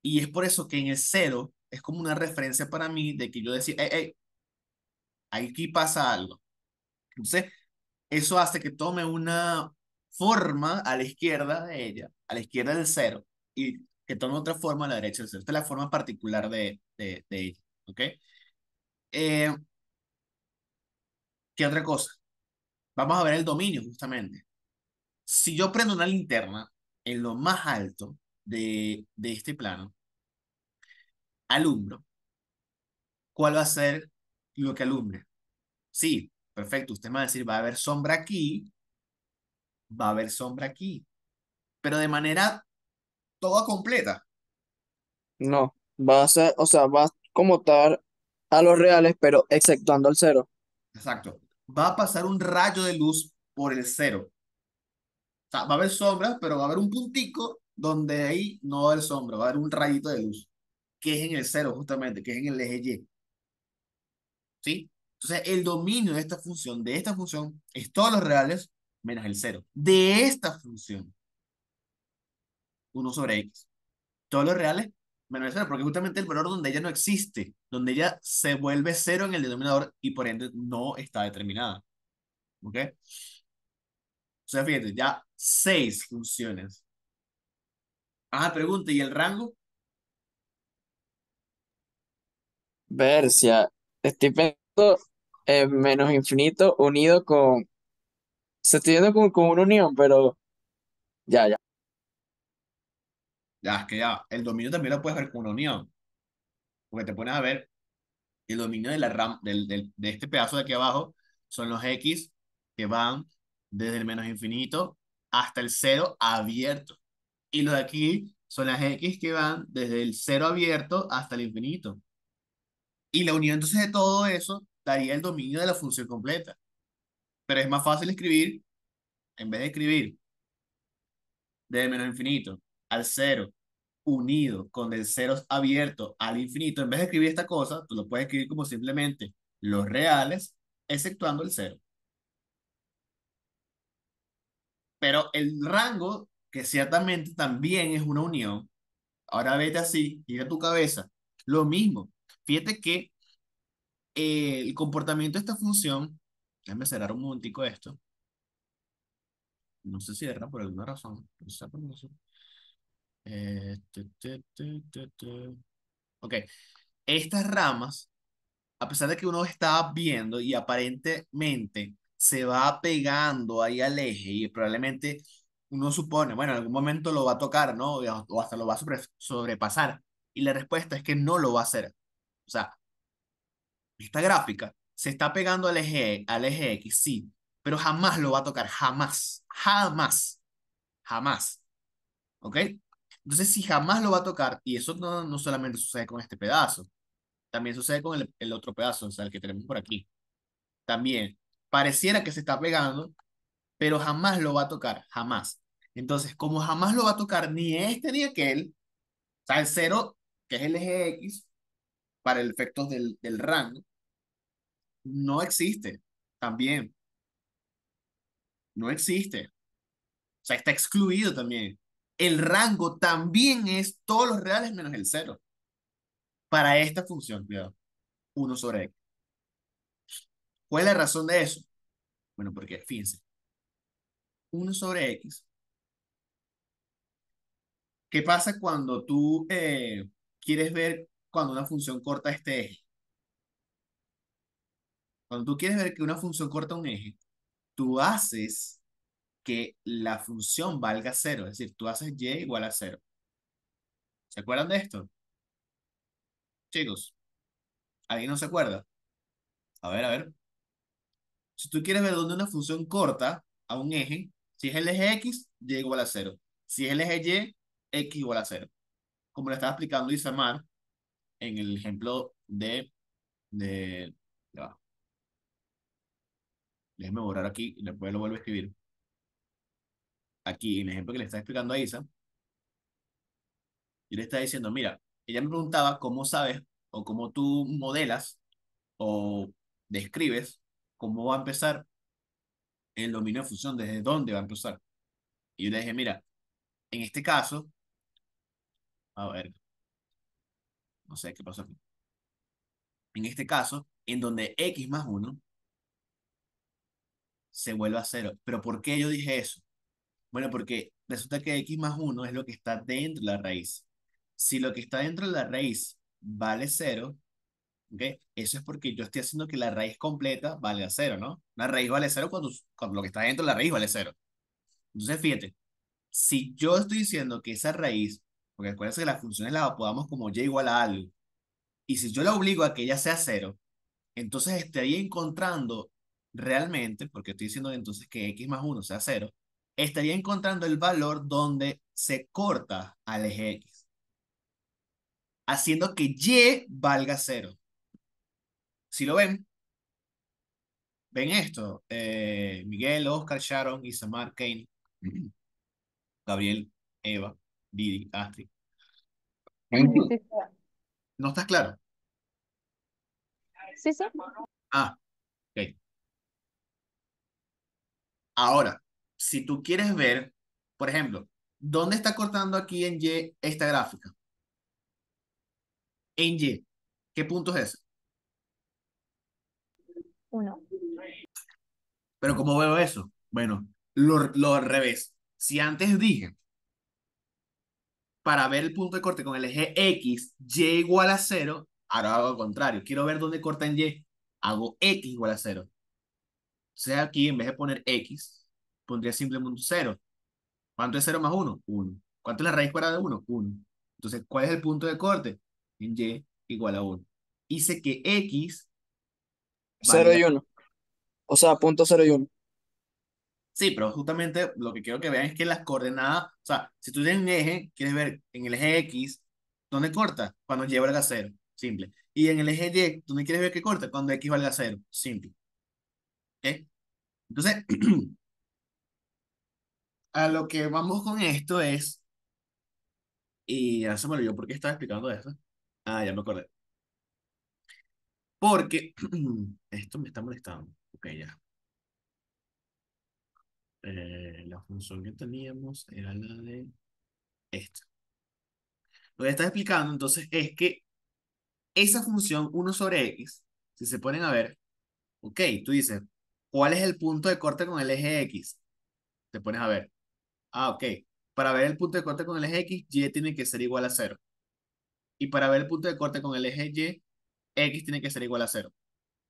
y es por eso que en el cero es como una referencia para mí de que yo decía, hey, hey, aquí pasa algo. Entonces, eso hace que tome una forma a la izquierda de ella, a la izquierda del cero, y que tome otra forma a la derecha del cero. Esta es la forma particular de ella. ¿Ok? Eh, ¿Qué otra cosa? Vamos a ver el dominio, justamente. Si yo prendo una linterna en lo más alto de este plano, alumbro, ¿cuál va a ser lo que alumbre? Sí, perfecto. Usted me va a decir, va a haber sombra aquí, va a haber sombra aquí, pero de manera toda completa. No, va a ser, o sea, va a como tal a los reales, pero exceptuando el cero. Exacto. Va a pasar un rayo de luz por el cero. O sea, va a haber sombras, pero va a haber un puntico donde ahí no va a haber sombra, va a haber un rayito de luz, que es en el cero justamente, que es en el eje Y. ¿Sí? Entonces, el dominio de esta función, es todos los reales menos el cero. De esta función, uno sobre x. Todos los reales menos el cero, porque justamente el valor donde ella no existe, donde ella se vuelve cero en el denominador y por ende no está determinada. ¿Ok? O sea, fíjate, ya 6 funciones. Ah, pregunta, ¿y el rango? Versia, estoy pensando en menos infinito unido con, se estoy viendo con una unión, pero ya, ya. Ya, es que ya, el dominio también lo puedes ver como una unión, porque te pones a ver el dominio de la RAM, de este pedazo de aquí abajo, son los X que van desde el menos infinito hasta el cero abierto. Y los de aquí son las X que van desde el cero abierto hasta el infinito. Y la unión entonces de todo eso daría el dominio de la función completa. Pero es más fácil escribir, en vez de escribir desde menos infinito al cero, unido con el cero abierto al infinito, en vez de escribir esta cosa, tú lo puedes escribir como simplemente los reales, exceptuando el cero. Pero el rango, que ciertamente también es una unión, ahora vete así, gira tu cabeza, lo mismo. Fíjate que el comportamiento de esta función, déjame cerrar un momentico esto, no se cierra por alguna razón, no sé por qué. Ok, estas ramas, a pesar de que uno está viendo y aparentemente se va pegando ahí al eje y probablemente uno supone, bueno, en algún momento lo va a tocar, ¿no? O hasta lo va a sobrepasar. Y la respuesta es que no lo va a hacer. O sea, esta gráfica se está pegando al eje X, sí, pero jamás lo va a tocar, jamás, jamás, jamás. ¿Ok? Entonces, si jamás lo va a tocar, y eso no solamente sucede con este pedazo, también sucede con el otro pedazo, o sea, el que tenemos por aquí. También pareciera que se está pegando, pero jamás lo va a tocar, jamás. Entonces, como jamás lo va a tocar ni este ni aquel, o sea, el cero, que es el eje X, para el efecto del rango, no existe. También, no existe. O sea, está excluido también. El rango también es todos los reales menos el cero. Para esta función, cuidado, uno sobre x. ¿Cuál es la razón de eso? Bueno, porque fíjense, uno sobre x. ¿Qué pasa cuando tú quieres ver cuando una función corta este eje? Cuando tú quieres ver que una función corta un eje, tú haces que la función valga cero, es decir, tú haces y igual a cero. ¿Se acuerdan de esto? Chicos, ¿alguien no se acuerda? A ver, a ver. Si tú quieres ver dónde una función corta a un eje, si es el eje X, y igual a cero. Si es el eje Y, X igual a cero. Como le estaba explicando Isamar en el ejemplo ya va, déjeme borrar aquí y después lo vuelvo a escribir. Aquí, en el ejemplo que le está explicando a Isa, yo le estaba diciendo, mira, ella me preguntaba cómo sabes o cómo tú modelas o describes cómo va a empezar el dominio de función, desde dónde va a empezar. Y yo le dije, mira, en este caso, a ver, no sé qué pasó aquí. En este caso, en donde x más uno se vuelve a cero. ¿Pero por qué yo dije eso? Bueno, porque resulta que x más uno es lo que está dentro de la raíz. Si lo que está dentro de la raíz vale cero, ¿ok? Eso es porque yo estoy haciendo que la raíz completa valga cero, ¿no? La raíz vale cero cuando lo que está dentro de la raíz vale cero. Entonces, fíjate, si yo estoy diciendo que esa raíz, porque acuérdense que las funciones las podamos como y igual a algo, y si yo la obligo a que ella sea cero, entonces estaría encontrando realmente, porque estoy diciendo entonces que x más uno sea cero, estaría encontrando el valor donde se corta al eje x, haciendo que y valga cero. Si lo ven, ven esto, Miguel, Oscar, Sharon, Isamar, Kane, Gabriel, Eva, Didi, Astrid. Sí, sí, ¿No estás claro? sí, sí. Ah, ok. Ahora, si tú quieres ver, por ejemplo, ¿dónde está cortando aquí en Y esta gráfica? En Y. ¿Qué punto es ese? Uno. Pero ¿cómo veo eso? Bueno, lo al revés. Si antes dije, para ver el punto de corte con el eje X, Y igual a cero, ahora hago al contrario. Quiero ver dónde corta en Y. Hago X igual a cero. O sea, aquí en vez de poner X, pondría simplemente un cero. ¿Cuánto es cero más uno? Uno. ¿Cuánto es la raíz cuadrada de uno? Uno. Entonces, ¿cuál es el punto de corte? En y igual a uno. Hice que x Cero valga. y uno. O sea, punto cero y uno. Sí, pero justamente lo que quiero que vean es que las coordenadas, o sea, si tú tienes un eje, quieres ver en el eje X, ¿dónde corta? Cuando y valga cero, simple. Y en el eje Y, ¿dónde quieres ver que corta? Cuando X valga cero, simple. ¿Ok? Entonces, a lo que vamos con esto es, y ya se me olvidó por qué estaba explicando esto. Ah, ya me acordé. Porque esto me está molestando. Ok, ya. La función que teníamos era la de esto. Lo que estaba explicando entonces es que esa función uno sobre x, si se ponen a ver, ok, tú dices, ¿cuál es el punto de corte con el eje X? Te pones a ver. Ah, ok. Para ver el punto de corte con el eje X, Y tiene que ser igual a cero. Y para ver el punto de corte con el eje Y, X tiene que ser igual a cero.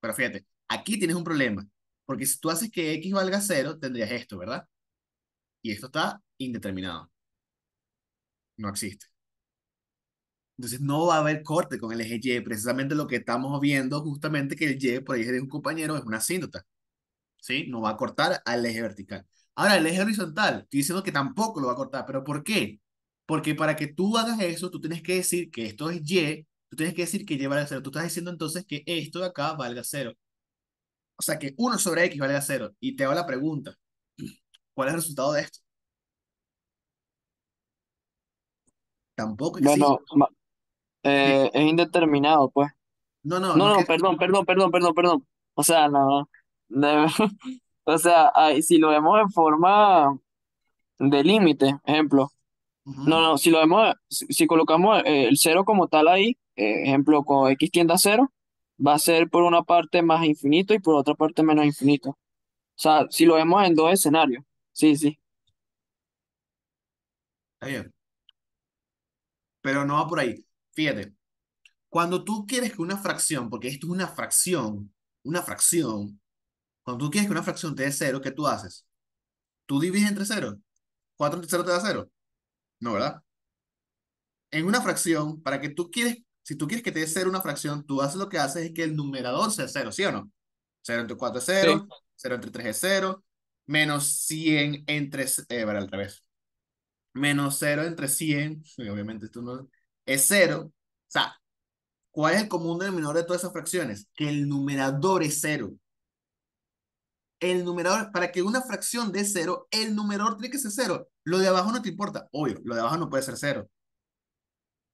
Pero fíjate, aquí tienes un problema. Porque si tú haces que X valga cero, tendrías esto, ¿verdad? Y esto está indeterminado. No existe. Entonces no va a haber corte con el eje Y. Precisamente lo que estamos viendo, justamente que el Y, por ahí de un compañero, es una asíntota. ¿Sí? No va a cortar al eje vertical. Ahora, el eje horizontal, estoy diciendo que tampoco lo va a cortar, pero ¿por qué? Porque para que tú hagas eso, tú tienes que decir que esto es Y, tú tienes que decir que Y valga cero. Tú estás diciendo entonces que esto de acá valga cero. O sea, que uno sobre X valga cero. Y te hago la pregunta, ¿cuál es el resultado de esto? Tampoco existe. Bueno, Sí. es indeterminado, pues. No, no, No, no no, que... perdón. O sea, no. de- o sea, si lo vemos en forma de límite, ejemplo. No, Ujú. no, si lo vemos, si colocamos el cero como tal ahí, ejemplo, con x tiende a cero, va a ser por una parte más infinito y por otra parte menos infinito. O sea, si lo vemos en dos escenarios. Sí, sí. Está bien, pero no va por ahí. Fíjate, cuando tú quieres que una fracción, porque esto es una fracción, cuando tú quieres que una fracción te dé cero, ¿qué tú haces? ¿Tú divides entre cero? ¿4 entre cero te da cero? No, ¿verdad? En una fracción, para que tú quieres, si tú quieres que te dé cero una fracción, tú haces lo que haces es que el numerador sea cero, ¿sí o no? Cero entre 4 es Sí. cero, cero entre 3 es cero, menos 100 entre, vale, al revés, menos cero entre 100, y obviamente esto no es cero. O sea, ¿cuál es el común denominador de todas esas fracciones? Que el numerador es cero. El numerador, para que una fracción dé cero, el numerador tiene que ser cero. Lo de abajo no te importa, obvio, lo de abajo no puede ser cero.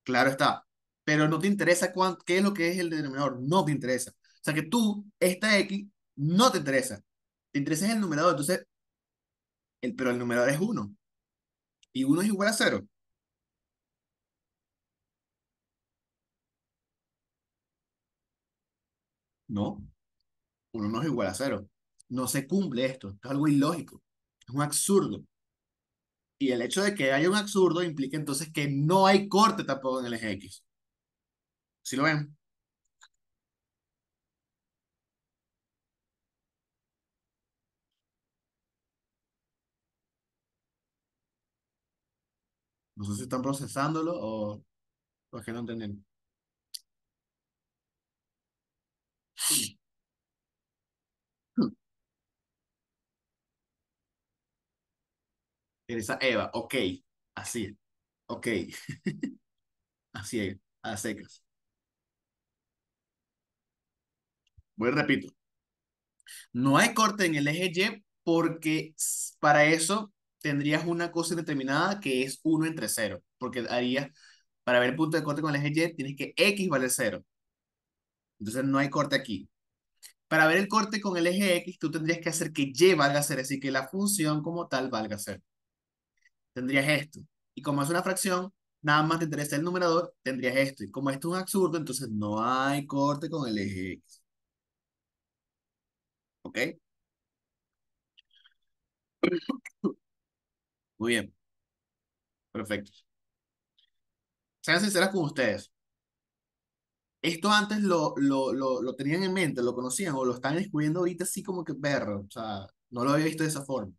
Claro está. Pero no te interesa qué es lo que es el denominador. No te interesa. O sea que tú, esta X, no te interesa. Te interesa es el numerador. Entonces, pero el numerador es uno. Y uno es igual a cero. No, uno no es igual a cero. No se cumple esto. Esto es algo ilógico. Es un absurdo. Y el hecho de que haya un absurdo implica entonces que no hay corte tampoco en el eje X. ¿Sí lo ven? No sé si están procesándolo o es que no entienden. Teresa Eva, ok. Así es. Ok. Así es. A secas. Voy, repito. No hay corte en el eje Y porque para eso tendrías una cosa indeterminada que es uno entre cero. Porque harías, para ver el punto de corte con el eje Y, tienes que X vale cero. Entonces no hay corte aquí. Para ver el corte con el eje X, tú tendrías que hacer que Y valga cero, así que la función como tal valga cero. Tendrías esto. Y como es una fracción, nada más te interesa el numerador, tendrías esto. Y como esto es un absurdo, entonces no hay corte con el eje X. ¿Ok? Muy bien. Perfecto. Sean sinceras con ustedes. Esto antes lo tenían en mente, lo conocían o lo están descubriendo ahorita así como que perro. O sea, no lo había visto de esa forma. O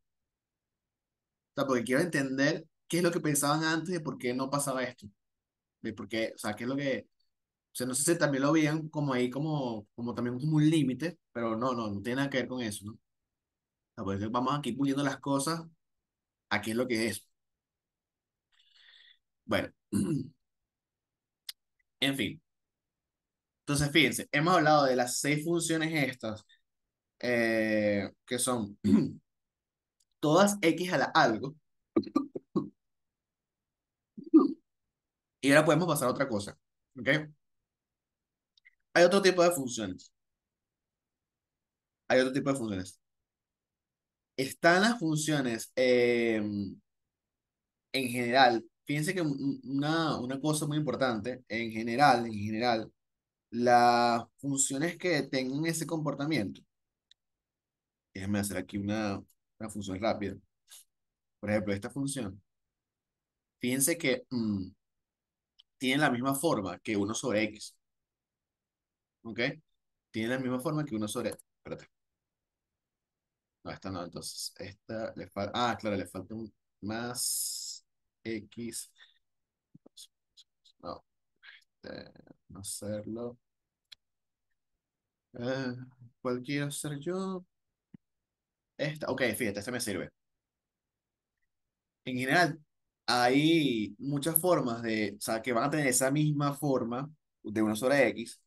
sea, porque quiero entender qué es lo que pensaban antes de por qué no pasaba esto. De por qué, o sea, qué es lo que, o sea, no sé si también lo veían como ahí, como también como un límite, pero no tiene nada que ver con eso, ¿no? O sea, pues vamos aquí puliendo las cosas, aquí es lo que es. Bueno, en fin. Entonces, fíjense, hemos hablado de las seis funciones estas, que son todas X a la algo, y ahora podemos pasar a otra cosa, ¿ok? Hay otro tipo de funciones, hay otro tipo de funciones. Están las funciones, en general, fíjense que una cosa muy importante, en general, las funciones que tengan ese comportamiento, déjenme hacer aquí una función rápida. Por ejemplo, esta función, fíjense que tiene la misma forma que uno sobre X, ¿ok? Tiene la misma forma que uno sobre... Espérate, no, esta no, entonces, esta le falta... Ah, claro, le falta un más X, no, no hacerlo. Eh, ¿Cuál quiero hacer yo? Esta, ok, fíjate, esta me sirve. En general, hay muchas formas o sea, que van a tener esa misma forma de uno sobre X,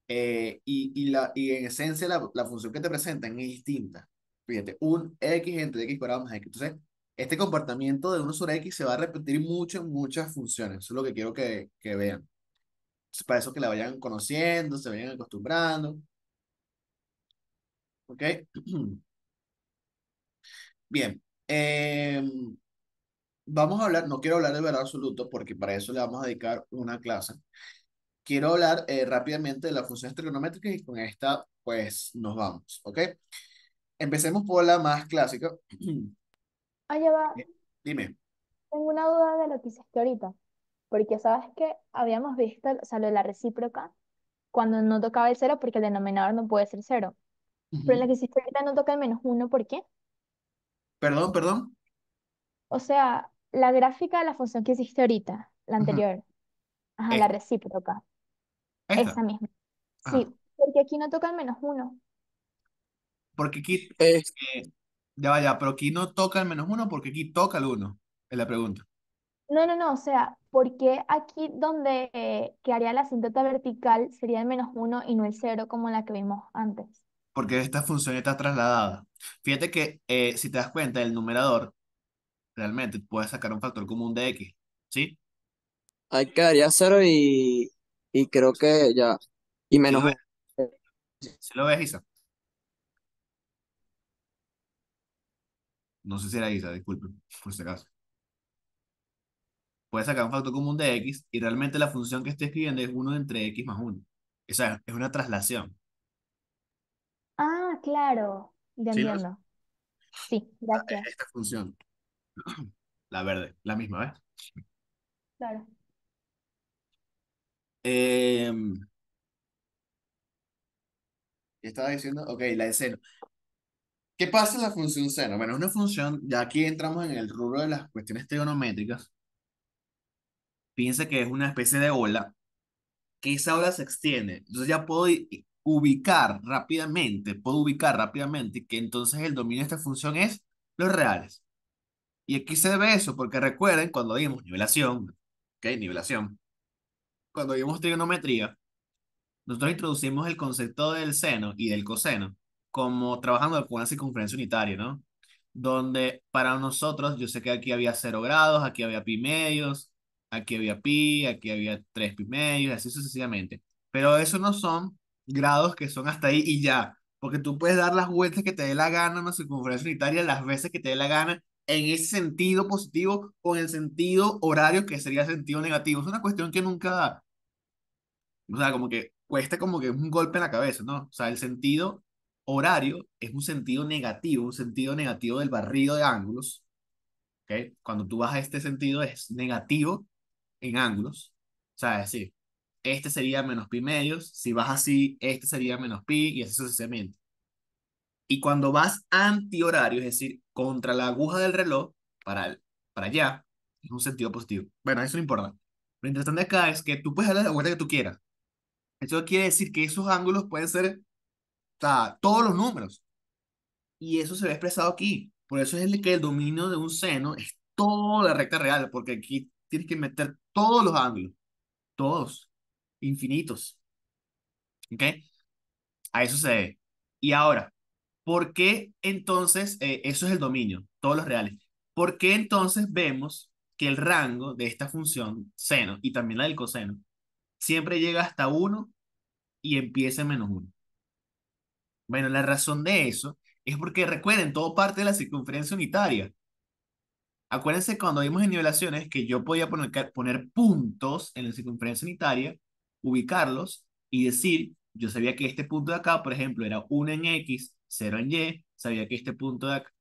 y en esencia la función que te presentan es distinta. Fíjate, un X entre X cuadrado más X. Entonces, este comportamiento de uno sobre X se va a repetir mucho en muchas funciones. Eso es lo que quiero que vean. Es para eso que la vayan conociendo, se vayan acostumbrando. ¿Ok? Bien. Vamos a hablar, no quiero hablar de valor absoluto porque para eso le vamos a dedicar una clase. Quiero hablar rápidamente de las funciones trigonométricas y con esta pues nos vamos, ¿ok? Empecemos por la más clásica. Oye, va, Dime. tengo una duda de lo que hiciste ahorita, porque sabes que habíamos visto, o sea, lo de la recíproca, cuando no tocaba el cero, porque el denominador no puede ser cero. Pero en Ujú. lo que hiciste ahorita no toca el menos uno, ¿por qué? Perdón, perdón. O sea, la gráfica de la función que hiciste ahorita, la Ujú. anterior, ajá, la Esta, recíproca, esta. esa misma. Ajá. Sí, porque aquí no toca el menos uno. Porque aquí, Eh, ya vaya, pero aquí no toca el menos uno porque aquí toca el uno, es la pregunta. No, o sea, ¿por qué aquí donde quedaría la asíntota vertical sería el menos uno y no el cero como la que vimos antes? Porque esta función está trasladada. Fíjate que si te das cuenta, el numerador realmente puede sacar un factor común de X, ¿sí? ahí quedaría cero y creo que ya. Y Si menos lo ves, uno. si lo ves, Isa. No sé si era Isa, disculpe, por si acaso. Puede sacar un factor común de X y realmente la función que estoy escribiendo es uno entre X más uno. O sea, es una traslación. Ah, claro, ya ¿Sí? ¿No? entiendo. Sí, gracias. Esta función, la verde, la misma, ¿ves? Claro. Eh, ¿Qué estaba diciendo? Ok, la de seno. ¿Qué pasa en la función seno? Bueno, es una función, ya aquí entramos en el rubro de las cuestiones trigonométricas. Piensa que es una especie de ola, que esa ola se extiende. Entonces ya puedo ubicar rápidamente que entonces el dominio de esta función es los reales. Y aquí se ve eso, porque recuerden cuando vimos nivelación, ¿ok? Nivelación. Cuando vimos trigonometría, nosotros introducimos el concepto del seno y del coseno como trabajando con una circunferencia unitaria, ¿no? Donde para nosotros, yo sé que aquí había 0 grados, aquí había pi medios, aquí había pi, aquí había 3 pi medios, así sucesivamente. Pero eso no son grados que son hasta ahí y ya, porque tú puedes dar las vueltas que te dé la gana en una circunferencia unitaria las veces que te dé la gana en ese sentido positivo o en el sentido horario que sería sentido negativo. Es una cuestión que nunca, o sea, como que cuesta como que un golpe en la cabeza, ¿no? O sea, el sentido horario es un sentido negativo del barrido de ángulos, ¿ok? Cuando tú vas a este sentido es negativo en ángulos, o sea, es decir, este sería menos pi medios, si vas así, este sería menos pi y así sucesivamente. Y cuando vas antihorario, es decir, contra la aguja del reloj, para allá, es un sentido positivo. Bueno, eso no importa. Lo interesante acá es que tú puedes darle la vuelta que tú quieras. Eso quiere decir que esos ángulos pueden ser, o sea, todos los números. Y eso se ve expresado aquí. Por eso es el que el dominio de un seno es toda la recta real, porque aquí tienes que meter todos los ángulos, todos, infinitos. ¿Ok? A eso se debe. Y ahora, ¿por qué entonces, eso es el dominio, todos los reales? ¿Por qué entonces vemos que el rango de esta función seno y también la del coseno siempre llega hasta uno y empieza en -1? Bueno, la razón de eso es porque recuerden, todo parte de la circunferencia unitaria. Acuérdense cuando vimos en nivelaciones que yo podía poner puntos en la circunferencia unitaria, ubicarlos y decir, yo sabía que este punto de acá, por ejemplo, era 1 en X, 0 en Y, sabía que este punto de acá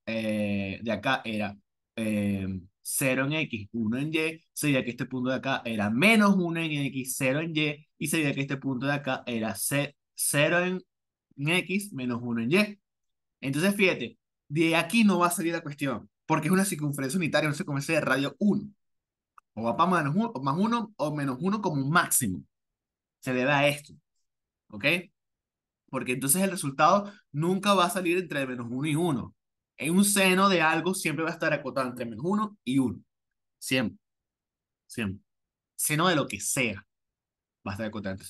era 0 en X, 1 en Y, sabía que este punto de acá era -1 en X, 0 en Y, y sabía que este punto de acá era 0 en X, -1 en Y. Entonces, fíjate, de aquí no va a salir la cuestión, porque es una circunferencia unitaria, una circunferencia de radio 1. O va para -1, o +1 o -1 como un máximo. Se debe a esto, ¿ok? Porque entonces el resultado nunca va a salir entre -1 y 1. En un seno de algo siempre va a estar acotado entre -1 y 1. Siempre, siempre. Seno de lo que sea va a estar acotado entre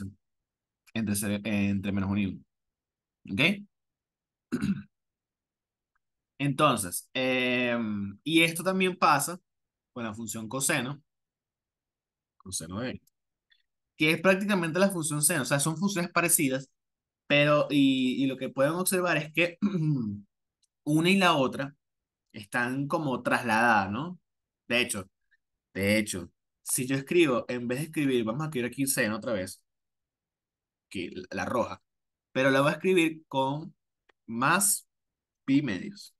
-1 y 1. ¿Ok? Entonces, y esto también pasa con la función coseno de x, que es prácticamente la función seno. O sea, son funciones parecidas, pero y lo que pueden observar es que una y la otra están como trasladadas, ¿no? De hecho, de hecho, si yo escribo, en vez de escribir, vamos a escribir aquí seno otra vez, que la roja, pero la voy a escribir con más pi medios.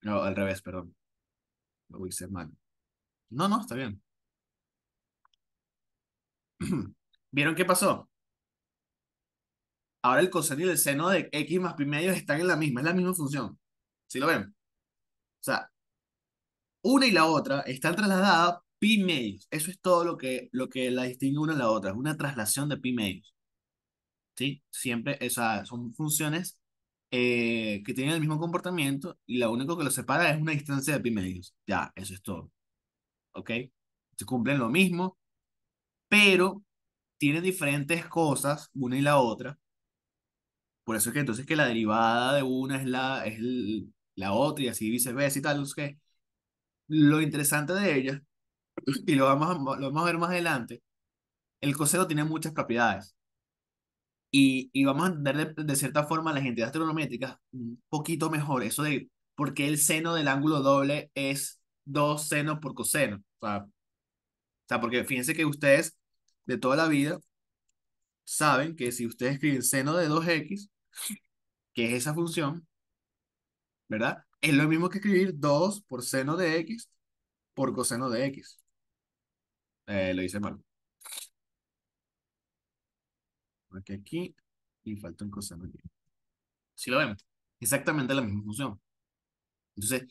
No, al revés, perdón. Lo hice mal. No, no, está bien. ¿Vieron qué pasó? Ahora el coseno y el seno de x más pi medios están en la misma, es la misma función. ¿Sí lo ven? O sea, una y la otra están trasladadas pi medios. Eso es todo lo que la distingue una de la otra. Es una traslación de pi medios. ¿Sí? Siempre, o sea, son funciones que tienen el mismo comportamiento y lo único que los separa es una distancia de pi medios. Ya, eso es todo. ¿Ok? Se cumplen lo mismo, pero tienen diferentes cosas una y la otra. Por eso es que entonces que la derivada de una la otra y así viceversa y tal. Es que lo interesante de ella, y lo vamos a ver más adelante, el coseno tiene muchas propiedades. Y vamos a entender de cierta forma las entidades trigonométricas un poquito mejor. Eso de por qué el seno del ángulo doble es 2 senos por coseno. O sea, porque fíjense que ustedes de toda la vida saben que si ustedes escriben seno de 2x, que es esa función, ¿verdad? Es lo mismo que escribir 2 por seno de x por coseno de x. Lo hice mal. Aquí, aquí, y falta un coseno aquí. ¿Sí lo ven? Exactamente la misma función. Entonces,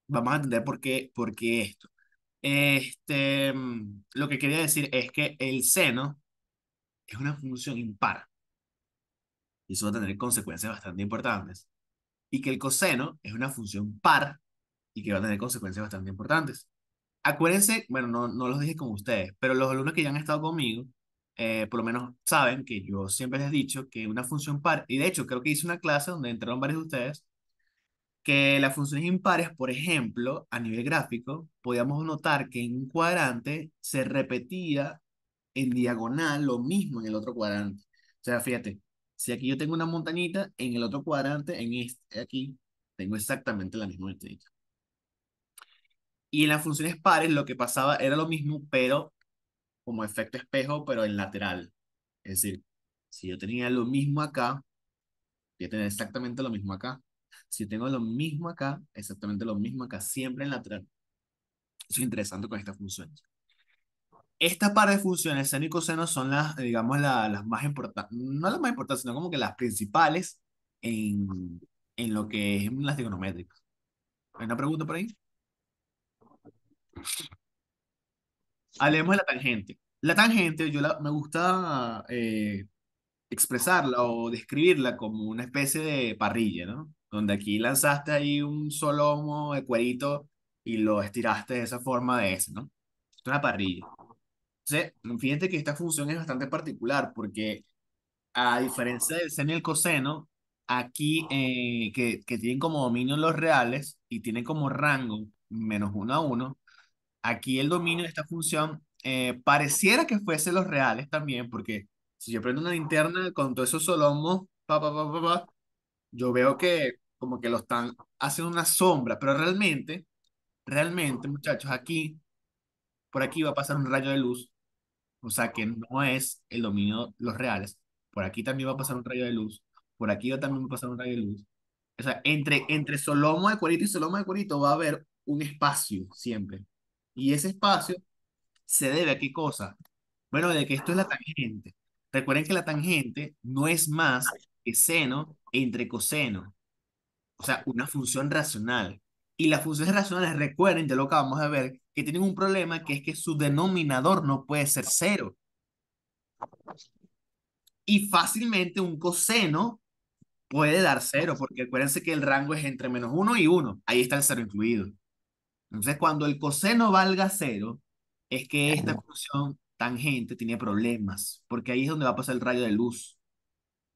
vamos a entender por qué esto. Lo que quería decir es que el seno es una función impar. Y eso va a tener consecuencias bastante importantes. Y que el coseno es una función par y que va a tener consecuencias bastante importantes. Acuérdense, bueno, no, no los dije con ustedes, pero los alumnos que ya han estado conmigo, por lo menos saben que yo siempre les he dicho que una función par, y de hecho creo que hice una clase donde entraron varios de ustedes, que las funciones impares, por ejemplo, a nivel gráfico, podíamos notar que en un cuadrante se repetía en diagonal lo mismo en el otro cuadrante. O sea, fíjate, si aquí yo tengo una montañita, en el otro cuadrante, en este aquí, tengo exactamente la misma montañita. Y en las funciones pares lo que pasaba era lo mismo, pero como efecto espejo, pero en lateral. Es decir, si yo tenía lo mismo acá, voy a tener exactamente lo mismo acá. Si tengo lo mismo acá, exactamente lo mismo acá, siempre en lateral. Eso es interesante con estas funciones. Esta par de funciones, seno y coseno, son las, digamos, las más importantes, no las más importantes, sino como que las principales en, en lo que es las trigonométricas. ¿Hay una pregunta por ahí? Hablemos de la tangente. La tangente, me gusta expresarla o describirla como una especie de parrilla, ¿no? Donde aquí lanzaste ahí un solomo de cuerito y lo estiraste de esa forma de ese, ¿no? Esto es una parrilla. Entonces, fíjate que esta función es bastante particular porque a diferencia del seno y el coseno, aquí que tienen como dominio los reales y tienen como rango -1 a 1. Aquí el dominio de esta función pareciera que fuese los reales también, porque si yo prendo una linterna con todos esos solomos, yo veo que como que lo están haciendo una sombra, pero realmente, muchachos, aquí, por aquí va a pasar un rayo de luz, o sea que no es el dominio los reales. Por aquí también va a pasar un rayo de luz, por aquí también va a pasar un rayo de luz. O sea, entre solomo de cuerito y solomo de cuerito va a haber un espacio siempre. Y ese espacio se debe a qué cosa. Bueno, de que esto es la tangente. Recuerden que la tangente no es más que seno entre coseno, o sea, una función racional. Y las funciones racionales, recuerden, ya lo acabamos de ver, que tienen un problema que es que su denominador no puede ser cero. Y fácilmente un coseno puede dar cero, porque acuérdense que el rango es entre -1 y 1. Ahí está el cero incluido. Entonces, cuando el coseno valga cero, es que esta función tangente tiene problemas, porque ahí es donde va a pasar el rayo de luz.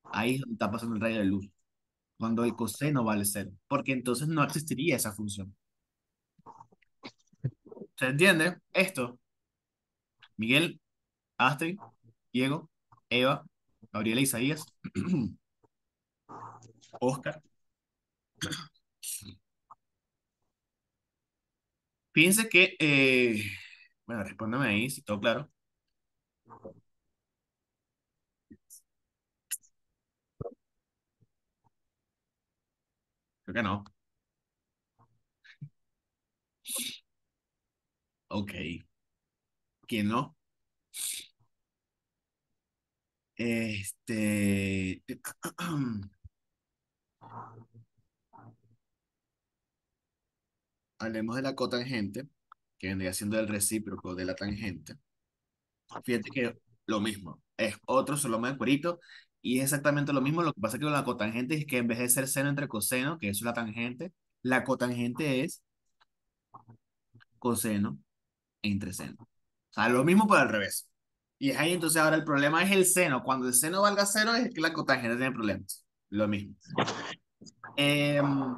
Ahí es donde está pasando el rayo de luz, cuando el coseno vale cero, porque entonces no existiría esa función. ¿Se entiende? Esto, Miguel, Astrid, Diego, Eva, Gabriela, Isaías, Oscar. Fíjense que, bueno, respóndeme ahí, si todo claro. Creo que no. Ok. ¿Quién no? Este. Hablemos de la cotangente, que vendría siendo el recíproco de la tangente. Fíjate que lo mismo, es otro soloma de cuerito y es exactamente lo mismo. Lo que pasa que con la cotangente es que en vez de ser seno entre coseno, que eso es la tangente, la cotangente es coseno entre seno. O sea, lo mismo pero al revés. Y es ahí entonces ahora el problema es el seno. Cuando el seno valga cero es que la cotangente tiene problemas. Lo mismo. Em,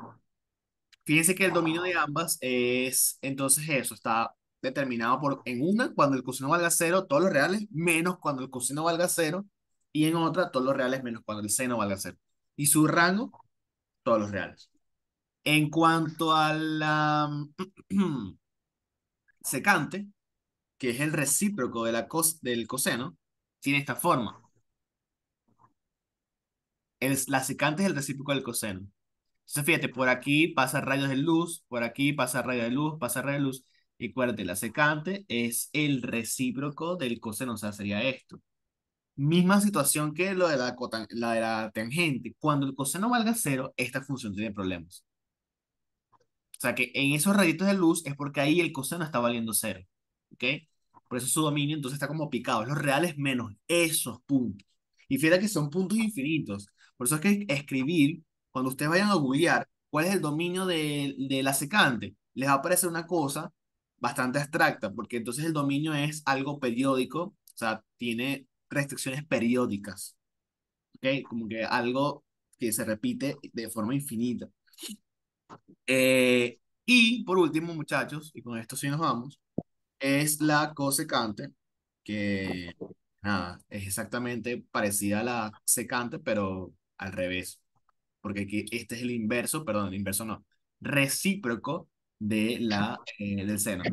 Fíjense que el dominio de ambas es entonces eso, está determinado por en una cuando el coseno valga cero, todos los reales, menos cuando el coseno valga cero, y en otra todos los reales menos cuando el seno valga cero. Y su rango, todos los reales. En cuanto a la secante, que es el recíproco de del coseno, tiene esta forma. La secante es el recíproco del coseno. Entonces, fíjate, por aquí pasa rayos de luz, por aquí pasa rayos de luz, pasa rayos de luz. Y acuérdate, la secante es el recíproco del coseno, o sea, sería esto. Misma situación que lo de la de la tangente. Cuando el coseno valga cero, esta función tiene problemas. O sea que en esos rayitos de luz es porque ahí el coseno está valiendo cero. ¿Ok? Por eso su dominio entonces está como picado. Es los reales menos esos puntos. Y fíjate que son puntos infinitos. Por eso es que escribir, cuando ustedes vayan a googlear cuál es el dominio de la secante, les va a aparecer una cosa bastante abstracta, porque entonces el dominio es algo periódico, o sea, tiene restricciones periódicas. ¿Ok? Como que algo que se repite de forma infinita. Y por último, muchachos, y con esto sí nos vamos, es la cosecante, que nada, es exactamente parecida a la secante, pero al revés, porque aquí este es el inverso, perdón, el inverso no, recíproco del seno.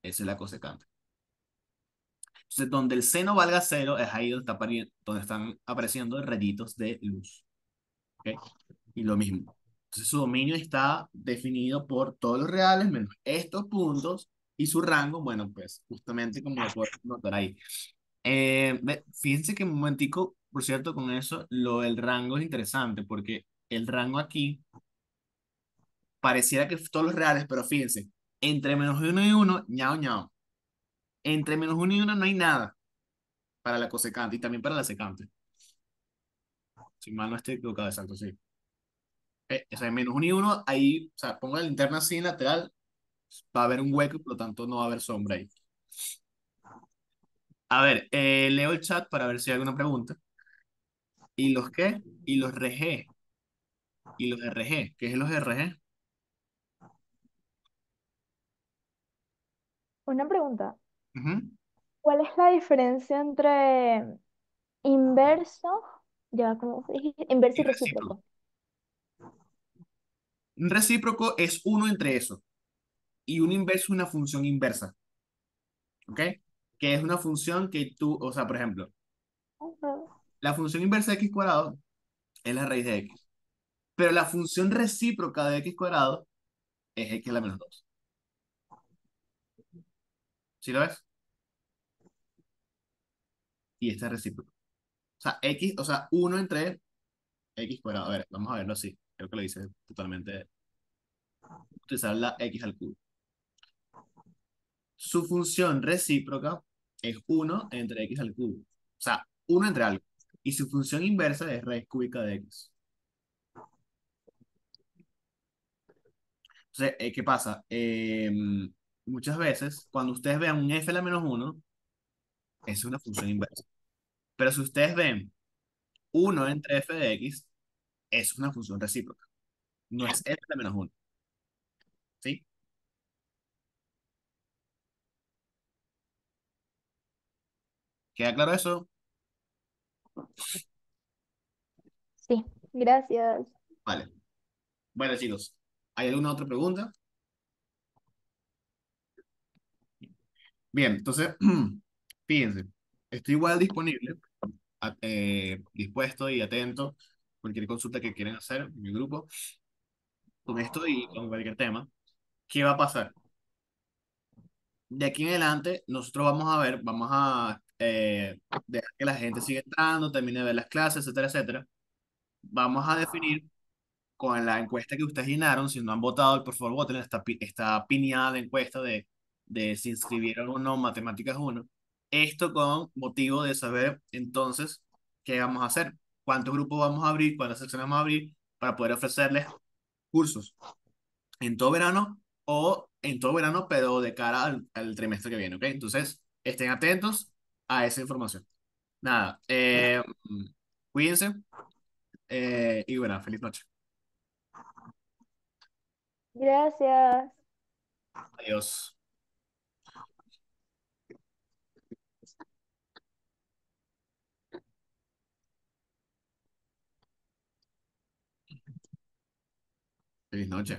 Esa es la cosecante. Entonces, donde el seno valga cero, es ahí donde, donde están apareciendo rayitos de luz. ¿Ok? Y lo mismo. Entonces su dominio está definido por todos los reales menos estos puntos y su rango, bueno, pues justamente como lo puedes notar ahí. Fíjense que un momentico, por cierto, con eso, lo del rango es interesante porque el rango aquí pareciera que todos los reales, pero fíjense, entre -1 y 1, ñao, ñao. Entre -1 y 1 no hay nada para la cosecante y también para la secante. Si mal no estoy equivocado, exacto, sí. O sea, en -1 y 1, ahí, o sea, pongo la linterna así en lateral, va a haber un hueco y por lo tanto no va a haber sombra ahí. A ver, leo el chat para ver si hay alguna pregunta. ¿Y los qué? Y los RG. ¿Y los RG? ¿Qué es los RG? Una pregunta. Ujú. ¿Cuál es la diferencia entre inverso, ya, ¿cómo se dice? Inverso Y y recíproco. recíproco? Un recíproco es uno entre eso. Y un inverso es una función inversa. ¿Ok? Que es una función que tú, o sea, por ejemplo, Ujú. la función inversa de x cuadrado es la raíz de x. Pero la función recíproca de x cuadrado es x a la menos 2. ¿Sí lo ves? Y esta es recíproca. O sea, x, o sea, uno entre x cuadrado. A ver, vamos a verlo así. Creo que lo dice totalmente. Utilizar la x al cubo. Su función recíproca es uno entre x al cubo. O sea, uno entre algo. Y su función inversa es raíz cúbica de x. Entonces, ¿qué pasa? Muchas veces, cuando ustedes vean un f a la menos uno, es una función inversa. Pero si ustedes ven uno entre f de x, es una función recíproca. No es f a la menos uno. ¿Sí? ¿Queda claro eso? Sí, gracias. Vale. Bueno, chicos, ¿hay alguna otra pregunta? Bien, entonces, fíjense, estoy igual disponible, dispuesto y atento. Cualquier consulta que quieran hacer en mi grupo, con esto y con cualquier tema. ¿Qué va a pasar? De aquí en adelante, nosotros vamos a ver, vamos a dejar que la gente siga entrando, termine de ver las clases, etcétera, etcétera. Vamos a definir con la encuesta que ustedes llenaron, si no han votado, por favor voten, está piñada la encuesta de si inscribieron o no Matemáticas uno. Esto con motivo de saber entonces qué vamos a hacer, cuántos grupos vamos a abrir, cuántas secciones vamos a abrir, para poder ofrecerles cursos en todo verano o en todo verano, pero de cara al trimestre que viene, ¿ok? Entonces, estén atentos a esa información. Nada, cuídense y bueno, feliz noche. Gracias. Adiós. Feliz noche.